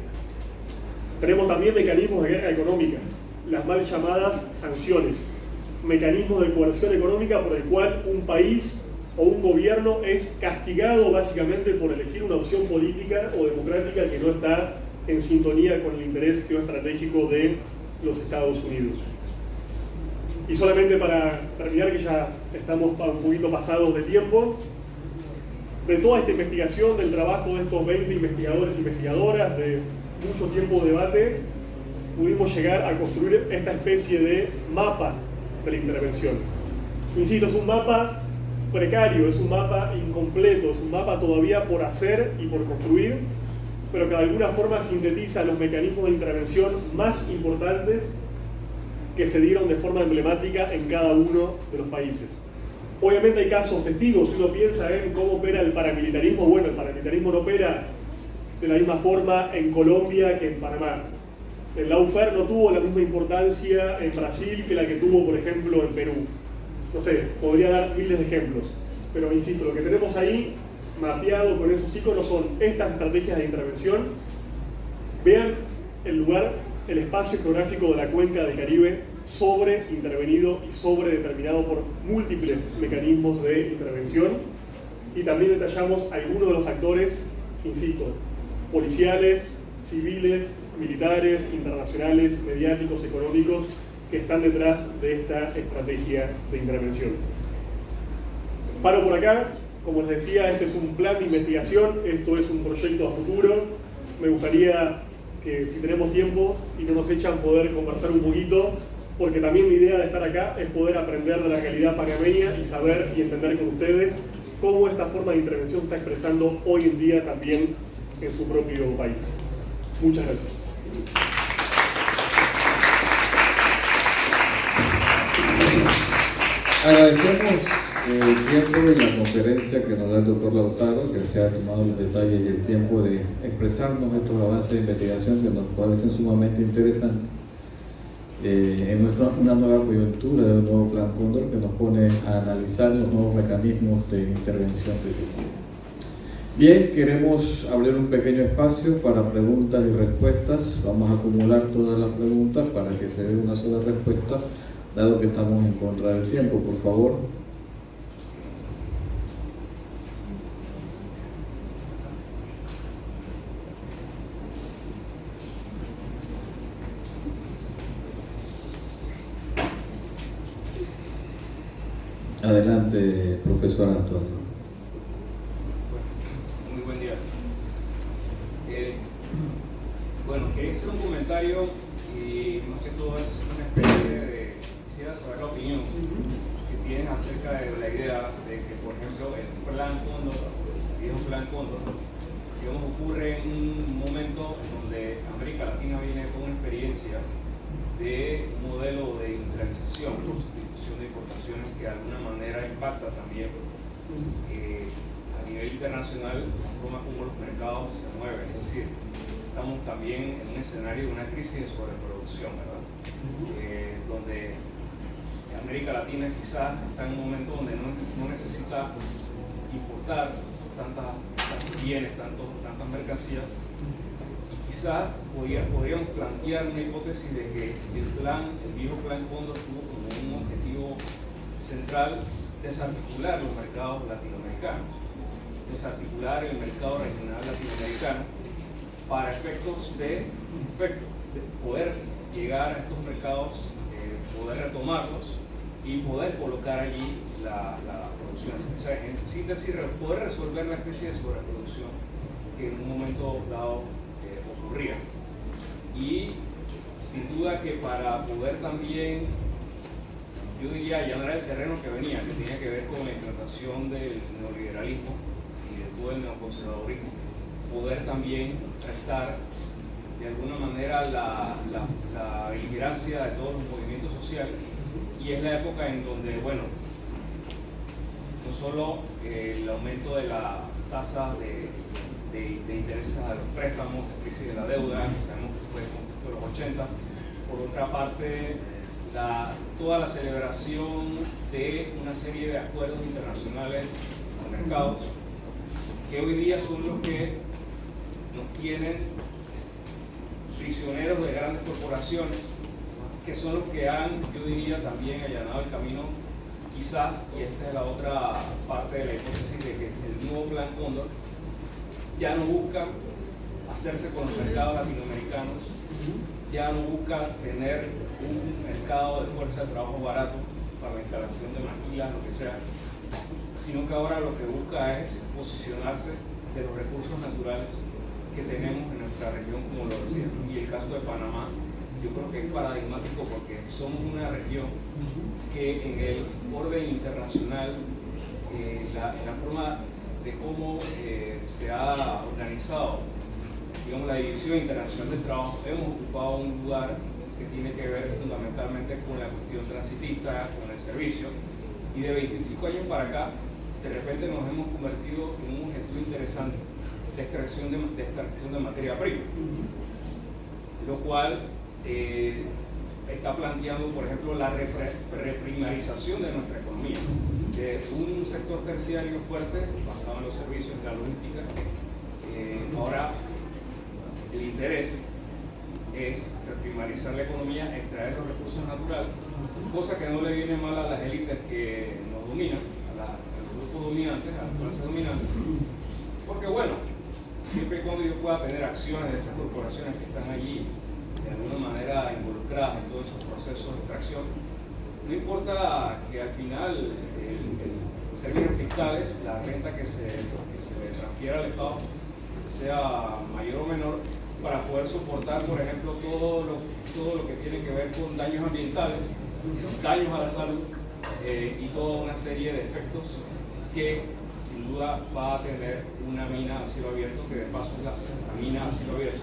Tenemos también mecanismos de guerra económica, las mal llamadas sanciones, mecanismos de coerción económica por el cual un país o un gobierno es castigado básicamente por elegir una opción política o democrática que no está en sintonía con el interés geoestratégico de los Estados Unidos. Y solamente para terminar, que ya estamos un poquito pasados de tiempo, de toda esta investigación, del trabajo de estos 20 investigadores e investigadoras, de mucho tiempo de debate, pudimos llegar a construir esta especie de mapa de la intervención. Insisto, es un mapa precario, es un mapa incompleto, es un mapa todavía por hacer y por construir, pero que de alguna forma sintetiza los mecanismos de intervención más importantes que se dieron de forma emblemática en cada uno de los países. Obviamente hay casos testigos. Si uno piensa en cómo opera el paramilitarismo, bueno, el paramilitarismo no opera de la misma forma en Colombia que en Panamá. El lawfare no tuvo la misma importancia en Brasil que la que tuvo, por ejemplo, en Perú. No sé, podría dar miles de ejemplos, pero insisto, lo que tenemos ahí mapeado con esos iconos son estas estrategias de intervención. Vean el lugar, el espacio geográfico de la cuenca del Caribe sobre intervenido y sobre determinado por múltiples mecanismos de intervención, y también detallamos algunos de los actores, insisto, policiales, civiles, militares, internacionales, mediáticos, económicos, que están detrás de esta estrategia de intervención. Paro por acá. Como les decía, este es un plan de investigación, esto es un proyecto a futuro. Me gustaría que, si tenemos tiempo y no nos echan, poder conversar un poquito, porque también mi idea de estar acá es poder aprender de la realidad panameña y saber y entender con ustedes cómo esta forma de intervención se está expresando hoy en día también en su propio país. Muchas gracias. Agradecemos el tiempo y la conferencia que nos da el doctor Lautaro, que se ha tomado los detalles y el tiempo de expresarnos estos avances de investigación que nos parecen sumamente interesantes en una nueva coyuntura de un nuevo Plan Cóndor que nos pone a analizar los nuevos mecanismos de intervención que se tienen. Bien, queremos abrir un pequeño espacio para preguntas y respuestas. Vamos a acumular todas las preguntas para que se dé una sola respuesta, dado que estamos en contra del tiempo. Por favor. Adelante, profesor Antonio. Muy buen día. Bueno, quería hacer un comentario y más que todo es una especie de... Quisiera saber la opinión que tienen acerca de la idea de que, por ejemplo, el Plan Cóndor, el viejo Plan Cóndor, digamos, ocurre en un momento en donde América Latina viene con una experiencia de un modelo de industrialización, sustitución de importaciones que de alguna manera impacta también a nivel internacional la forma como los mercados se mueven. Es decir, estamos también en un escenario de una crisis de sobreproducción, ¿verdad? donde América Latina quizás está en un momento donde no necesita importar tantos bienes, tantas mercancías, y quizás podríamos plantear una hipótesis de que el viejo plan Cóndor tuvo como un objetivo central desarticular los mercados latinoamericanos, desarticular el mercado regional latinoamericano para efectos de poder llegar a estos mercados, poder retomarlos y poder colocar allí la producción. O sea, en síntesis, poder resolver la crisis de sobreproducción que en un momento dado ocurría. Y sin duda que para poder también, yo diría, allanar el terreno que venía, que tenía que ver con la implantación del neoliberalismo y de todo el neoconservadurismo, poder también prestar de alguna manera la vigilancia de todos los movimientos sociales. Y es la época en donde, bueno, no solo el aumento de la tasa de intereses a los préstamos, la crisis de la deuda, que sabemos que fue el conflicto de los 80, por otra parte, toda la celebración de una serie de acuerdos internacionales con mercados, que hoy día son los que nos tienen prisioneros de grandes corporaciones, que son los que han, yo diría, también allanado el camino, quizás, y esta es la otra parte de la hipótesis de que el nuevo plan Cóndor ya no busca hacerse con los mercados latinoamericanos, ya no busca tener un mercado de fuerza de trabajo barato para la instalación de maquilas, lo que sea, sino que ahora lo que busca es posicionarse de los recursos naturales que tenemos en nuestra región, como lo decía. Y el caso de Panamá, yo creo que es paradigmático porque somos una región que en el orden internacional, en la forma de cómo se ha organizado, digamos, la División Internacional del Trabajo, hemos ocupado un lugar que tiene que ver fundamentalmente con la cuestión transitista, con el servicio, y de 25 años para acá, de repente nos hemos convertido en un objetivo interesante de extracción de materia prima, lo cual está planteando, por ejemplo, la reprimarización de nuestra economía, de un sector terciario fuerte basado en los servicios de la logística. Ahora el interés es reprimarizar la economía, extraer los recursos naturales, cosa que no le viene mal a las élites que nos dominan, a los grupos dominantes, a las clases dominantes, porque bueno, siempre y cuando yo pueda tener acciones de esas corporaciones que están allí de alguna manera involucradas en todos esos procesos de extracción, no importa que al final en términos fiscales la renta que se le transfiera al Estado sea mayor o menor, para poder soportar, por ejemplo, todo lo que tiene que ver con daños ambientales, daños a la salud y toda una serie de efectos que sin duda va a tener una mina a cielo abierto, que de paso es la mina a cielo abierto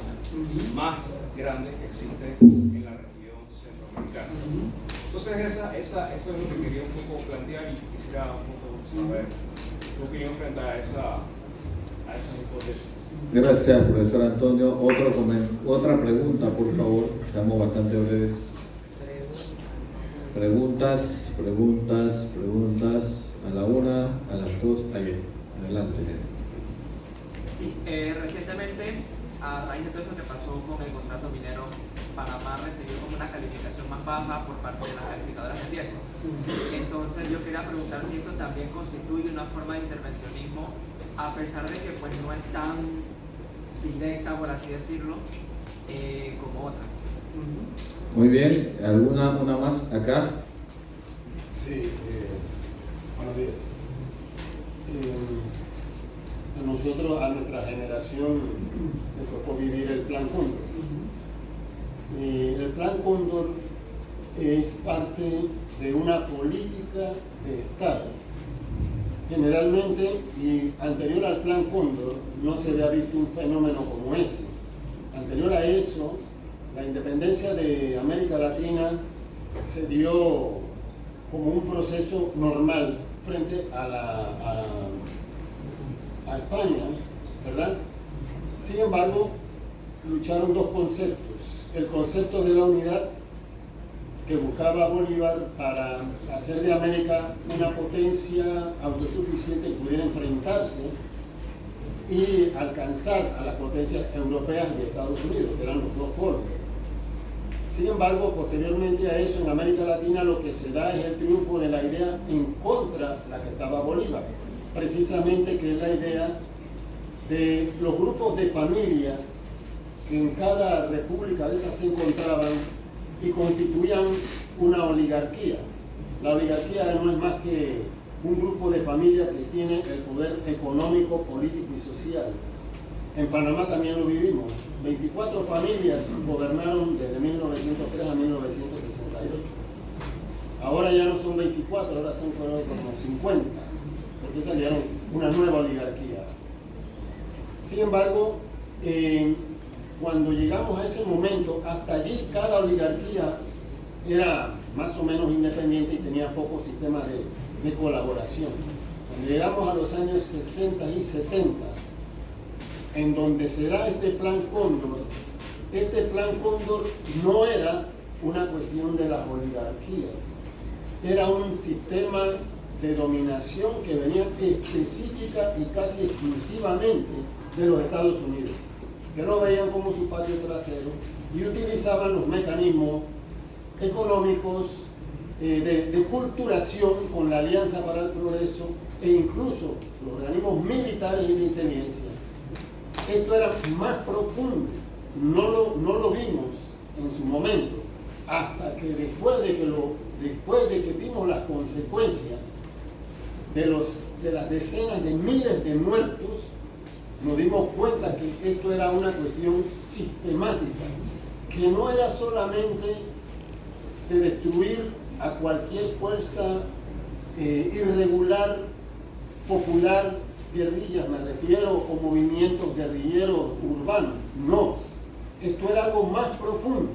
más grande que existe en la región centroamericana. Entonces eso es lo que quería un poco plantear y quisiera un poco saber tu opinión frente a esas hipótesis. Gracias, profesor Antonio. Otra pregunta, por favor. Estamos bastante breves. Preguntas. A la una, a las dos. Ahí, adelante. Sí, recientemente, a raíz de todo eso que pasó con el contrato minero, Panamá recibió como una calificación más baja por parte de las calificadoras de riesgo. Entonces yo quería preguntar si esto también constituye una forma de intervencionismo, a pesar de que pues no es tan directa, por así decirlo, como otras. Muy bien. ¿Una más acá? Sí, buenos días. A nuestra generación le tocó vivir el Plan Cóndor. El Plan Cóndor es parte de una política de Estado. Generalmente, y anterior al Plan Cóndor, no se había visto un fenómeno como ese. Anterior a eso, la independencia de América Latina se dio como un proceso normal frente a España, ¿verdad? Sin embargo, lucharon dos conceptos. El concepto de la unidad, que buscaba Bolívar para hacer de América una potencia autosuficiente que pudiera enfrentarse y alcanzar a las potencias europeas y Estados Unidos, que eran los dos polos. Sin embargo, posteriormente a eso, en América Latina lo que se da es el triunfo de la idea en contra de la que estaba Bolívar, precisamente que es la idea de los grupos de familias que en cada república de estas se encontraban y constituían una oligarquía. La oligarquía no es más que un grupo de familias que tiene el poder económico, político y social. En Panamá también lo vivimos. 24 familias gobernaron desde 1903 a 1968. Ahora ya no son 24, ahora son como 50, porque salieron una nueva oligarquía. Sin embargo, cuando llegamos a ese momento, hasta allí cada oligarquía era más o menos independiente y tenía pocos sistemas de colaboración. Cuando llegamos a los años 60 y 70, en donde se da este plan Cóndor no era una cuestión de las oligarquías, era un sistema de dominación que venía específica y casi exclusivamente de los Estados Unidos, que lo veían como su patio trasero y utilizaban los mecanismos económicos de culturación con la Alianza para el Progreso e incluso los organismos militares y de inteligencia. Esto era más profundo, no lo vimos en su momento, hasta que después de que vimos las consecuencias de las decenas de miles de muertos, nos dimos cuenta que esto era una cuestión sistemática, que no era solamente de destruir a cualquier fuerza irregular, popular, guerrillas me refiero, o movimientos guerrilleros urbanos. No, esto era algo más profundo.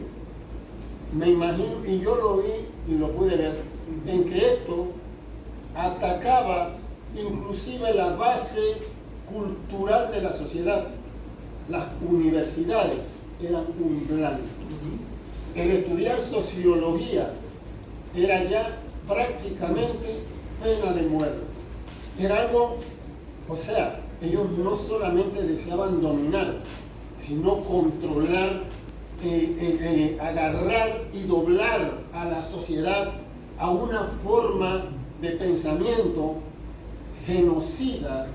Me imagino, y yo lo vi y lo pude ver, en que esto atacaba inclusive la base cultural de la sociedad. Las universidades eran un blanco. El estudiar sociología era ya prácticamente pena de muerte. Era algo, o sea, ellos no solamente deseaban dominar, sino controlar, agarrar y doblar a la sociedad a una forma de pensamiento genocida,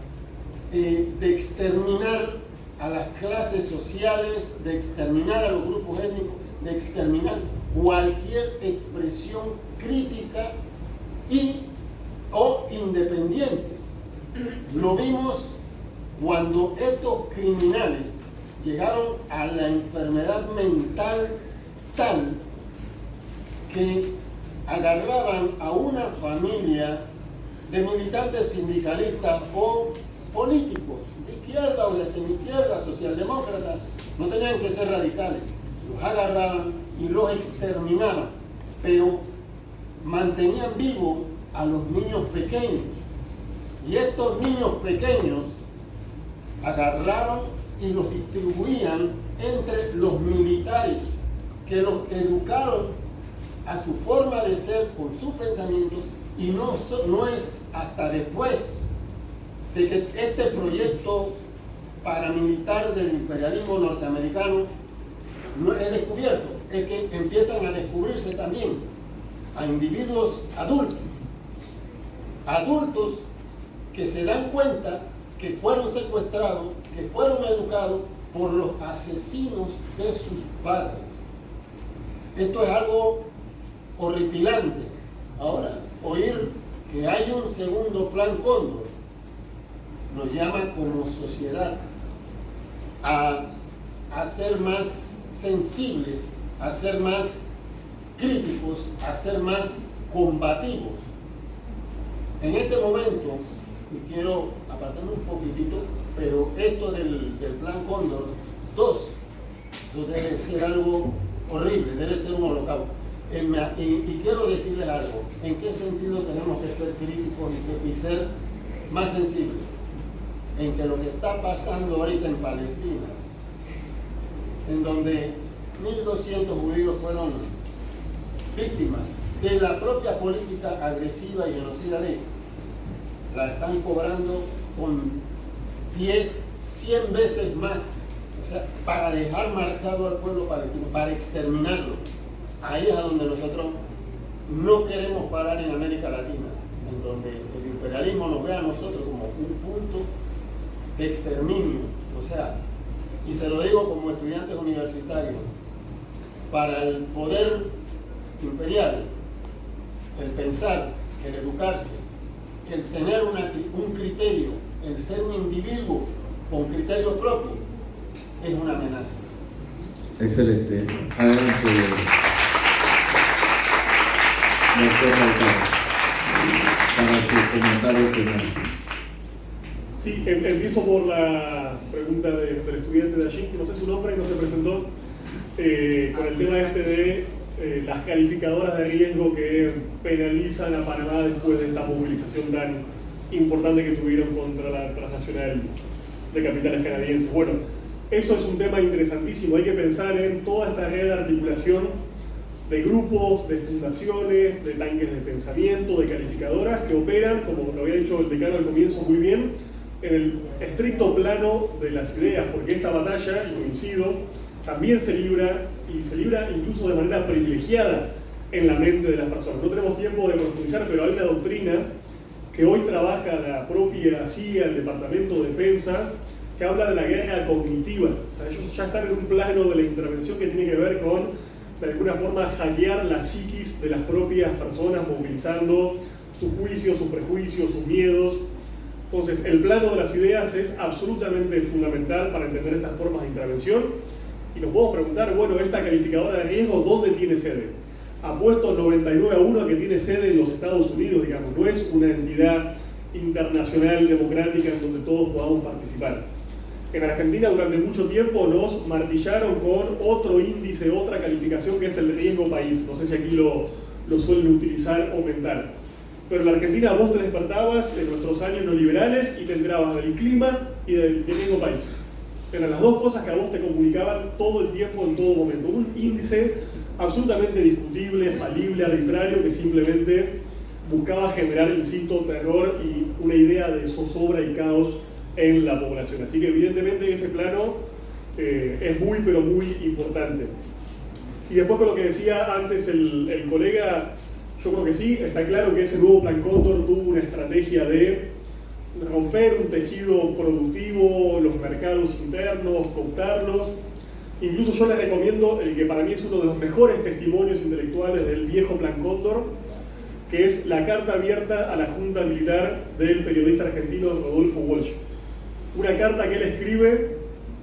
de exterminar a las clases sociales, de exterminar a los grupos étnicos, de exterminar cualquier expresión crítica o independiente. Lo vimos cuando estos criminales llegaron a la enfermedad mental tal que agarraban a una familia de militantes sindicalistas o políticos de izquierda o de semi-izquierda, socialdemócratas, no tenían que ser radicales, los agarraban y los exterminaban, pero mantenían vivos a los niños pequeños. Y estos niños pequeños agarraron y los distribuían entre los militares, que los educaron a su forma de ser, con sus pensamientos, y no es hasta después de que este proyecto paramilitar del imperialismo norteamericano no es descubierto, es que empiezan a descubrirse también a individuos adultos que se dan cuenta que fueron secuestrados, que fueron educados por los asesinos de sus padres. Esto es algo horripilante. Ahora, oír que hay un segundo plan Cóndor nos llama como sociedad a ser más sensibles, a ser más críticos, a ser más combativos. En este momento, y quiero apartarme un poquitito, pero esto del plan Cóndor 2, eso debe ser algo horrible, debe ser un holocausto. Y quiero decirles algo, ¿en qué sentido tenemos que ser críticos y ser más sensibles? En que lo que está pasando ahorita en Palestina, en donde 1.200 judíos fueron víctimas de la propia política agresiva y genocida de ellos, la están cobrando con 10, 100 veces más, o sea, para dejar marcado al pueblo palestino, para exterminarlo. Ahí es a donde nosotros no queremos parar en América Latina, en donde el imperialismo nos ve a nosotros como un punto de exterminio. O sea, y se lo digo como estudiantes universitarios, para el poder imperial, el pensar, el educarse, el tener un criterio, el ser un individuo con criterio propio, es una amenaza. Excelente. Adelante, doctor Alcalde, para su comentario final. Sí, empiezo por la pregunta del estudiante de allí, que no sé su nombre, no se presentó, con el tema de las calificadoras de riesgo que penalizan a Panamá después de esta movilización tan importante que tuvieron contra la transnacional de capitales canadienses. Bueno, eso es un tema interesantísimo. Hay que pensar en toda esta red de articulación de grupos, de fundaciones, de tanques de pensamiento, de calificadoras que operan, como lo había dicho el decano al comienzo muy bien, en el estricto plano de las ideas, porque esta batalla, y coincido, también se libra, y se libra incluso de manera privilegiada en la mente de las personas. No tenemos tiempo de profundizar, pero hay una doctrina que hoy trabaja la propia CIA, el Departamento de Defensa, que habla de la guerra cognitiva. O sea, ellos ya están en un plano de la intervención que tiene que ver con, de alguna forma, hackear la psiquis de las propias personas, movilizando sus juicios, sus prejuicios, sus miedos. Entonces, el plano de las ideas es absolutamente fundamental para entender estas formas de intervención. Y nos podemos preguntar, bueno, esta calificadora de riesgo, ¿dónde tiene sede? Apuesto 99-1 a que tiene sede en los Estados Unidos, digamos, no es una entidad internacional democrática en donde todos podamos participar. En Argentina durante mucho tiempo nos martillaron con otro índice, otra calificación que es el riesgo país. No sé si aquí lo suelen utilizar o mentar. Pero en la Argentina vos te despertabas en nuestros años neoliberales y te enterabas del clima y del riesgo país. Eran las dos cosas que a vos te comunicaban todo el tiempo, en todo momento. Un índice absolutamente discutible, falible, arbitrario, que simplemente buscaba generar, insisto, terror y una idea de zozobra y caos en la población. Así que evidentemente ese plano es muy, pero muy importante. Y después con lo que decía antes el colega, yo creo que sí, está claro que ese nuevo Plan Cóndor tuvo una estrategia de romper un tejido productivo, los mercados internos, cooptarlos. Incluso yo les recomiendo el que para mí es uno de los mejores testimonios intelectuales del viejo Plan Cóndor, que es la carta abierta a la Junta Militar del periodista argentino Rodolfo Walsh. Una carta que él escribe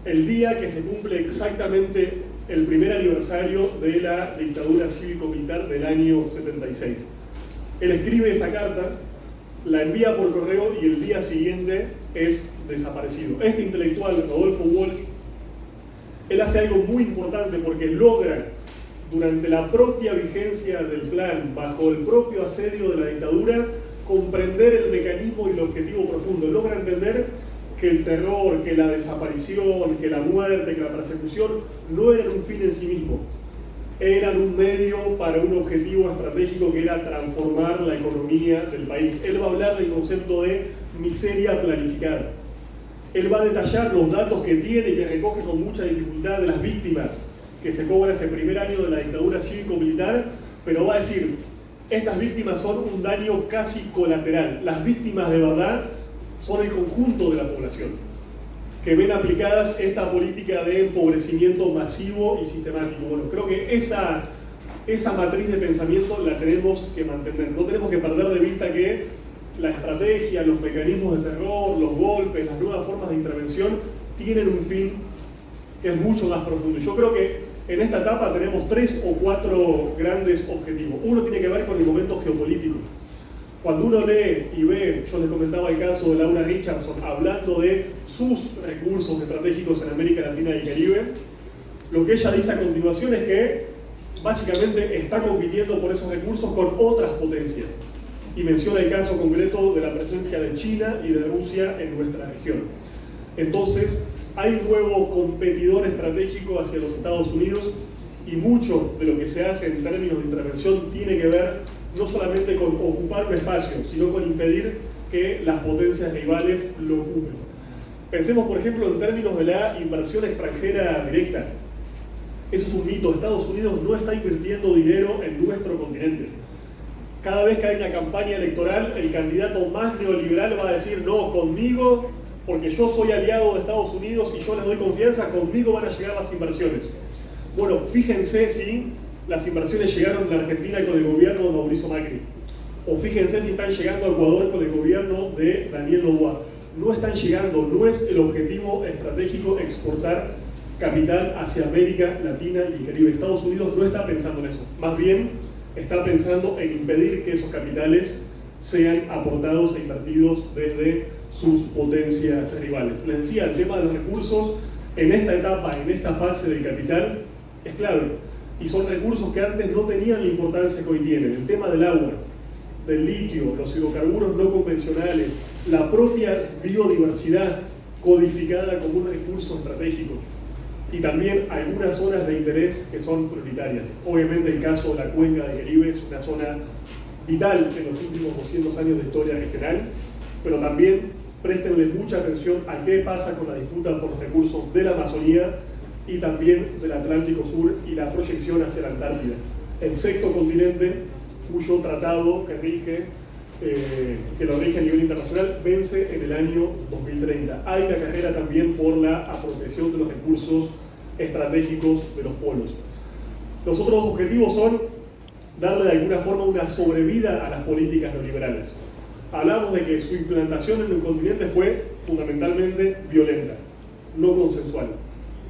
el día que se cumple exactamente el primer aniversario de la dictadura cívico-militar del año 76. Él escribe esa carta, la envía por correo y el día siguiente es desaparecido. Este intelectual, Rodolfo Walsh, él hace algo muy importante porque logra, durante la propia vigencia del plan, bajo el propio asedio de la dictadura, comprender el mecanismo y el objetivo profundo. Logra entender que el terror, que la desaparición, que la muerte, que la persecución no eran un fin en sí mismo. Eran un medio para un objetivo estratégico que era transformar la economía del país. Él va a hablar del concepto de miseria planificada. Él va a detallar los datos que tiene y que recoge con mucha dificultad de las víctimas que se cobra ese primer año de la dictadura cívico-militar, pero va a decir, estas víctimas son un daño casi colateral. Las víctimas de verdad son el conjunto de la población, que ven aplicadas esta política de empobrecimiento masivo y sistemático. Bueno, creo que esa matriz de pensamiento la tenemos que mantener. No tenemos que perder de vista que la estrategia, los mecanismos de terror, los golpes, las nuevas formas de intervención tienen un fin que es mucho más profundo. Yo creo que en esta etapa tenemos 3 o 4 grandes objetivos. Uno tiene que ver con el momento geopolítico. Cuando uno lee y ve, yo les comentaba el caso de Laura Richardson, hablando de sus recursos estratégicos en América Latina y el Caribe, lo que ella dice a continuación es que básicamente está compitiendo por esos recursos con otras potencias. Y menciona el caso concreto de la presencia de China y de Rusia en nuestra región. Entonces, hay un nuevo competidor estratégico hacia los Estados Unidos y mucho de lo que se hace en términos de intervención tiene que ver no solamente con ocupar un espacio, sino con impedir que las potencias rivales lo ocupen. Pensemos, por ejemplo, en términos de la inversión extranjera directa. Eso es un mito. Estados Unidos no está invirtiendo dinero en nuestro continente. Cada vez que hay una campaña electoral, el candidato más neoliberal va a decir, no, conmigo, porque yo soy aliado de Estados Unidos y yo les doy confianza, conmigo van a llegar las inversiones. Bueno, fíjense si las inversiones llegaron en la Argentina con el gobierno de Mauricio Macri. O fíjense si están llegando a Ecuador con el gobierno de Daniel Noboa. No están llegando, no es el objetivo estratégico exportar capital hacia América Latina y el Caribe. Estados Unidos no está pensando en eso. Más bien, está pensando en impedir que esos capitales sean aportados e invertidos desde sus potencias rivales. Les decía, el tema de los recursos en esta etapa, en esta fase del capital, es clave. Y son recursos que antes no tenían la importancia que hoy tienen. El tema del agua, del litio, los hidrocarburos no convencionales, la propia biodiversidad codificada como un recurso estratégico. Y también algunas zonas de interés que son prioritarias. Obviamente el caso de la cuenca del Caribe es una zona vital en los últimos 200 años de historia regional, pero también préstenle mucha atención a qué pasa con la disputa por los recursos de la Amazonía y también del Atlántico Sur y la proyección hacia la Antártida. El sexto continente, cuyo tratado que lo rige a nivel internacional, vence en el año 2030. Hay una carrera también por la apropiación de los recursos estratégicos de los polos. Los otros objetivos son darle de alguna forma una sobrevida a las políticas neoliberales. Hablamos de que su implantación en el continente fue fundamentalmente violenta, no consensual,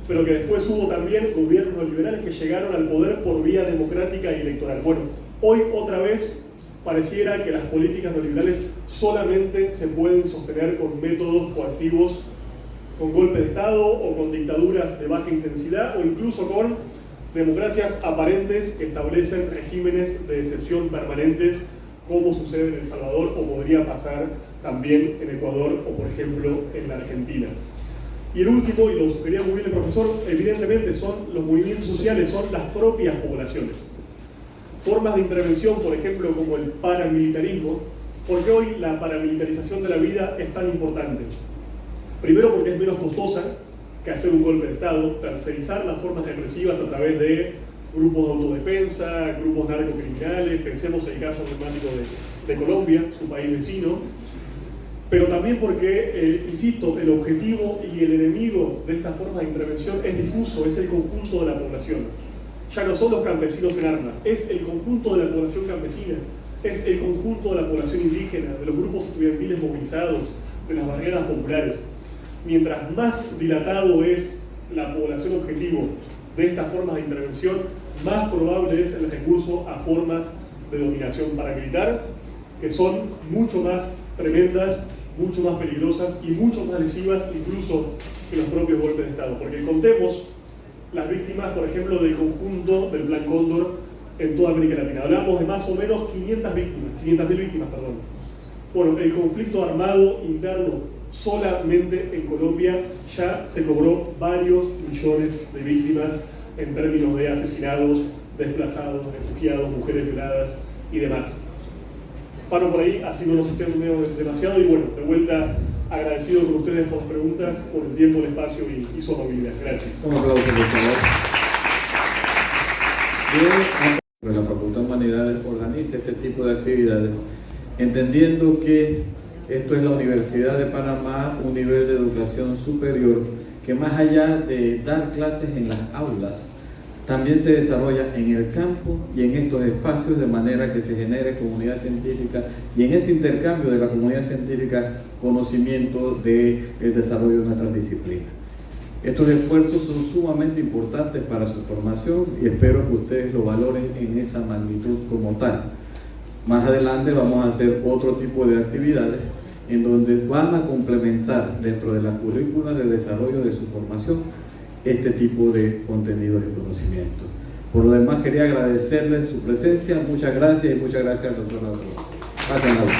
pero que después hubo también gobiernos neoliberales que llegaron al poder por vía democrática y electoral. Bueno, hoy otra vez pareciera que las políticas neoliberales solamente se pueden sostener con métodos coactivos, con golpes de Estado o con dictaduras de baja intensidad o incluso con democracias aparentes que establecen regímenes de excepción permanentes, como sucede en El Salvador o podría pasar también en Ecuador o, por ejemplo, en la Argentina. Y el último, y lo sugería muy bien el profesor, evidentemente son los movimientos sociales, son las propias poblaciones. Formas de intervención, por ejemplo, como el paramilitarismo, porque hoy la paramilitarización de la vida es tan importante. Primero porque es menos costosa que hacer un golpe de Estado, tercerizar las formas represivas a través de grupos de autodefensa, grupos narcocriminales, pensemos en el caso emblemático de Colombia, su país vecino, pero también porque, insisto, el objetivo y el enemigo de esta forma de intervención es difuso, es el conjunto de la población. Ya no son los campesinos en armas, es el conjunto de la población campesina, es el conjunto de la población indígena, de los grupos estudiantiles movilizados, de las barriadas populares. Mientras más dilatado es la población objetivo de estas formas de intervención, más probable es el recurso a formas de dominación paramilitar, que son mucho más tremendas, mucho más peligrosas y mucho más lesivas incluso que los propios golpes de Estado. Porque contemos las víctimas, por ejemplo, del conjunto del Plan Cóndor en toda América Latina. Hablamos de más o menos 500.000 víctimas. Bueno, el conflicto armado interno solamente en Colombia ya se cobró varios millones de víctimas en términos de asesinados, desplazados, refugiados, mujeres violadas y demás. Paro por ahí, así no nos extendo demasiado y bueno, de vuelta agradecido con ustedes por las preguntas, por el tiempo, el espacio y su amabilidad. Gracias. Un aplauso, por favor. La Facultad de Humanidades organiza este tipo de actividades, entendiendo que esto es la Universidad de Panamá, un nivel de educación superior que más allá de dar clases en las aulas, también se desarrolla en el campo y en estos espacios de manera que se genere comunidad científica y en ese intercambio de la comunidad científica conocimiento del desarrollo de nuestras disciplinas. Estos esfuerzos son sumamente importantes para su formación y espero que ustedes lo valoren en esa magnitud como tal. Más adelante vamos a hacer otro tipo de actividades en donde van a complementar dentro de la currícula de desarrollo de su formación este tipo de contenidos y conocimientos. Por lo demás, quería agradecerles su presencia. Muchas gracias y muchas gracias al doctor Lauro. Gracias, Lauro.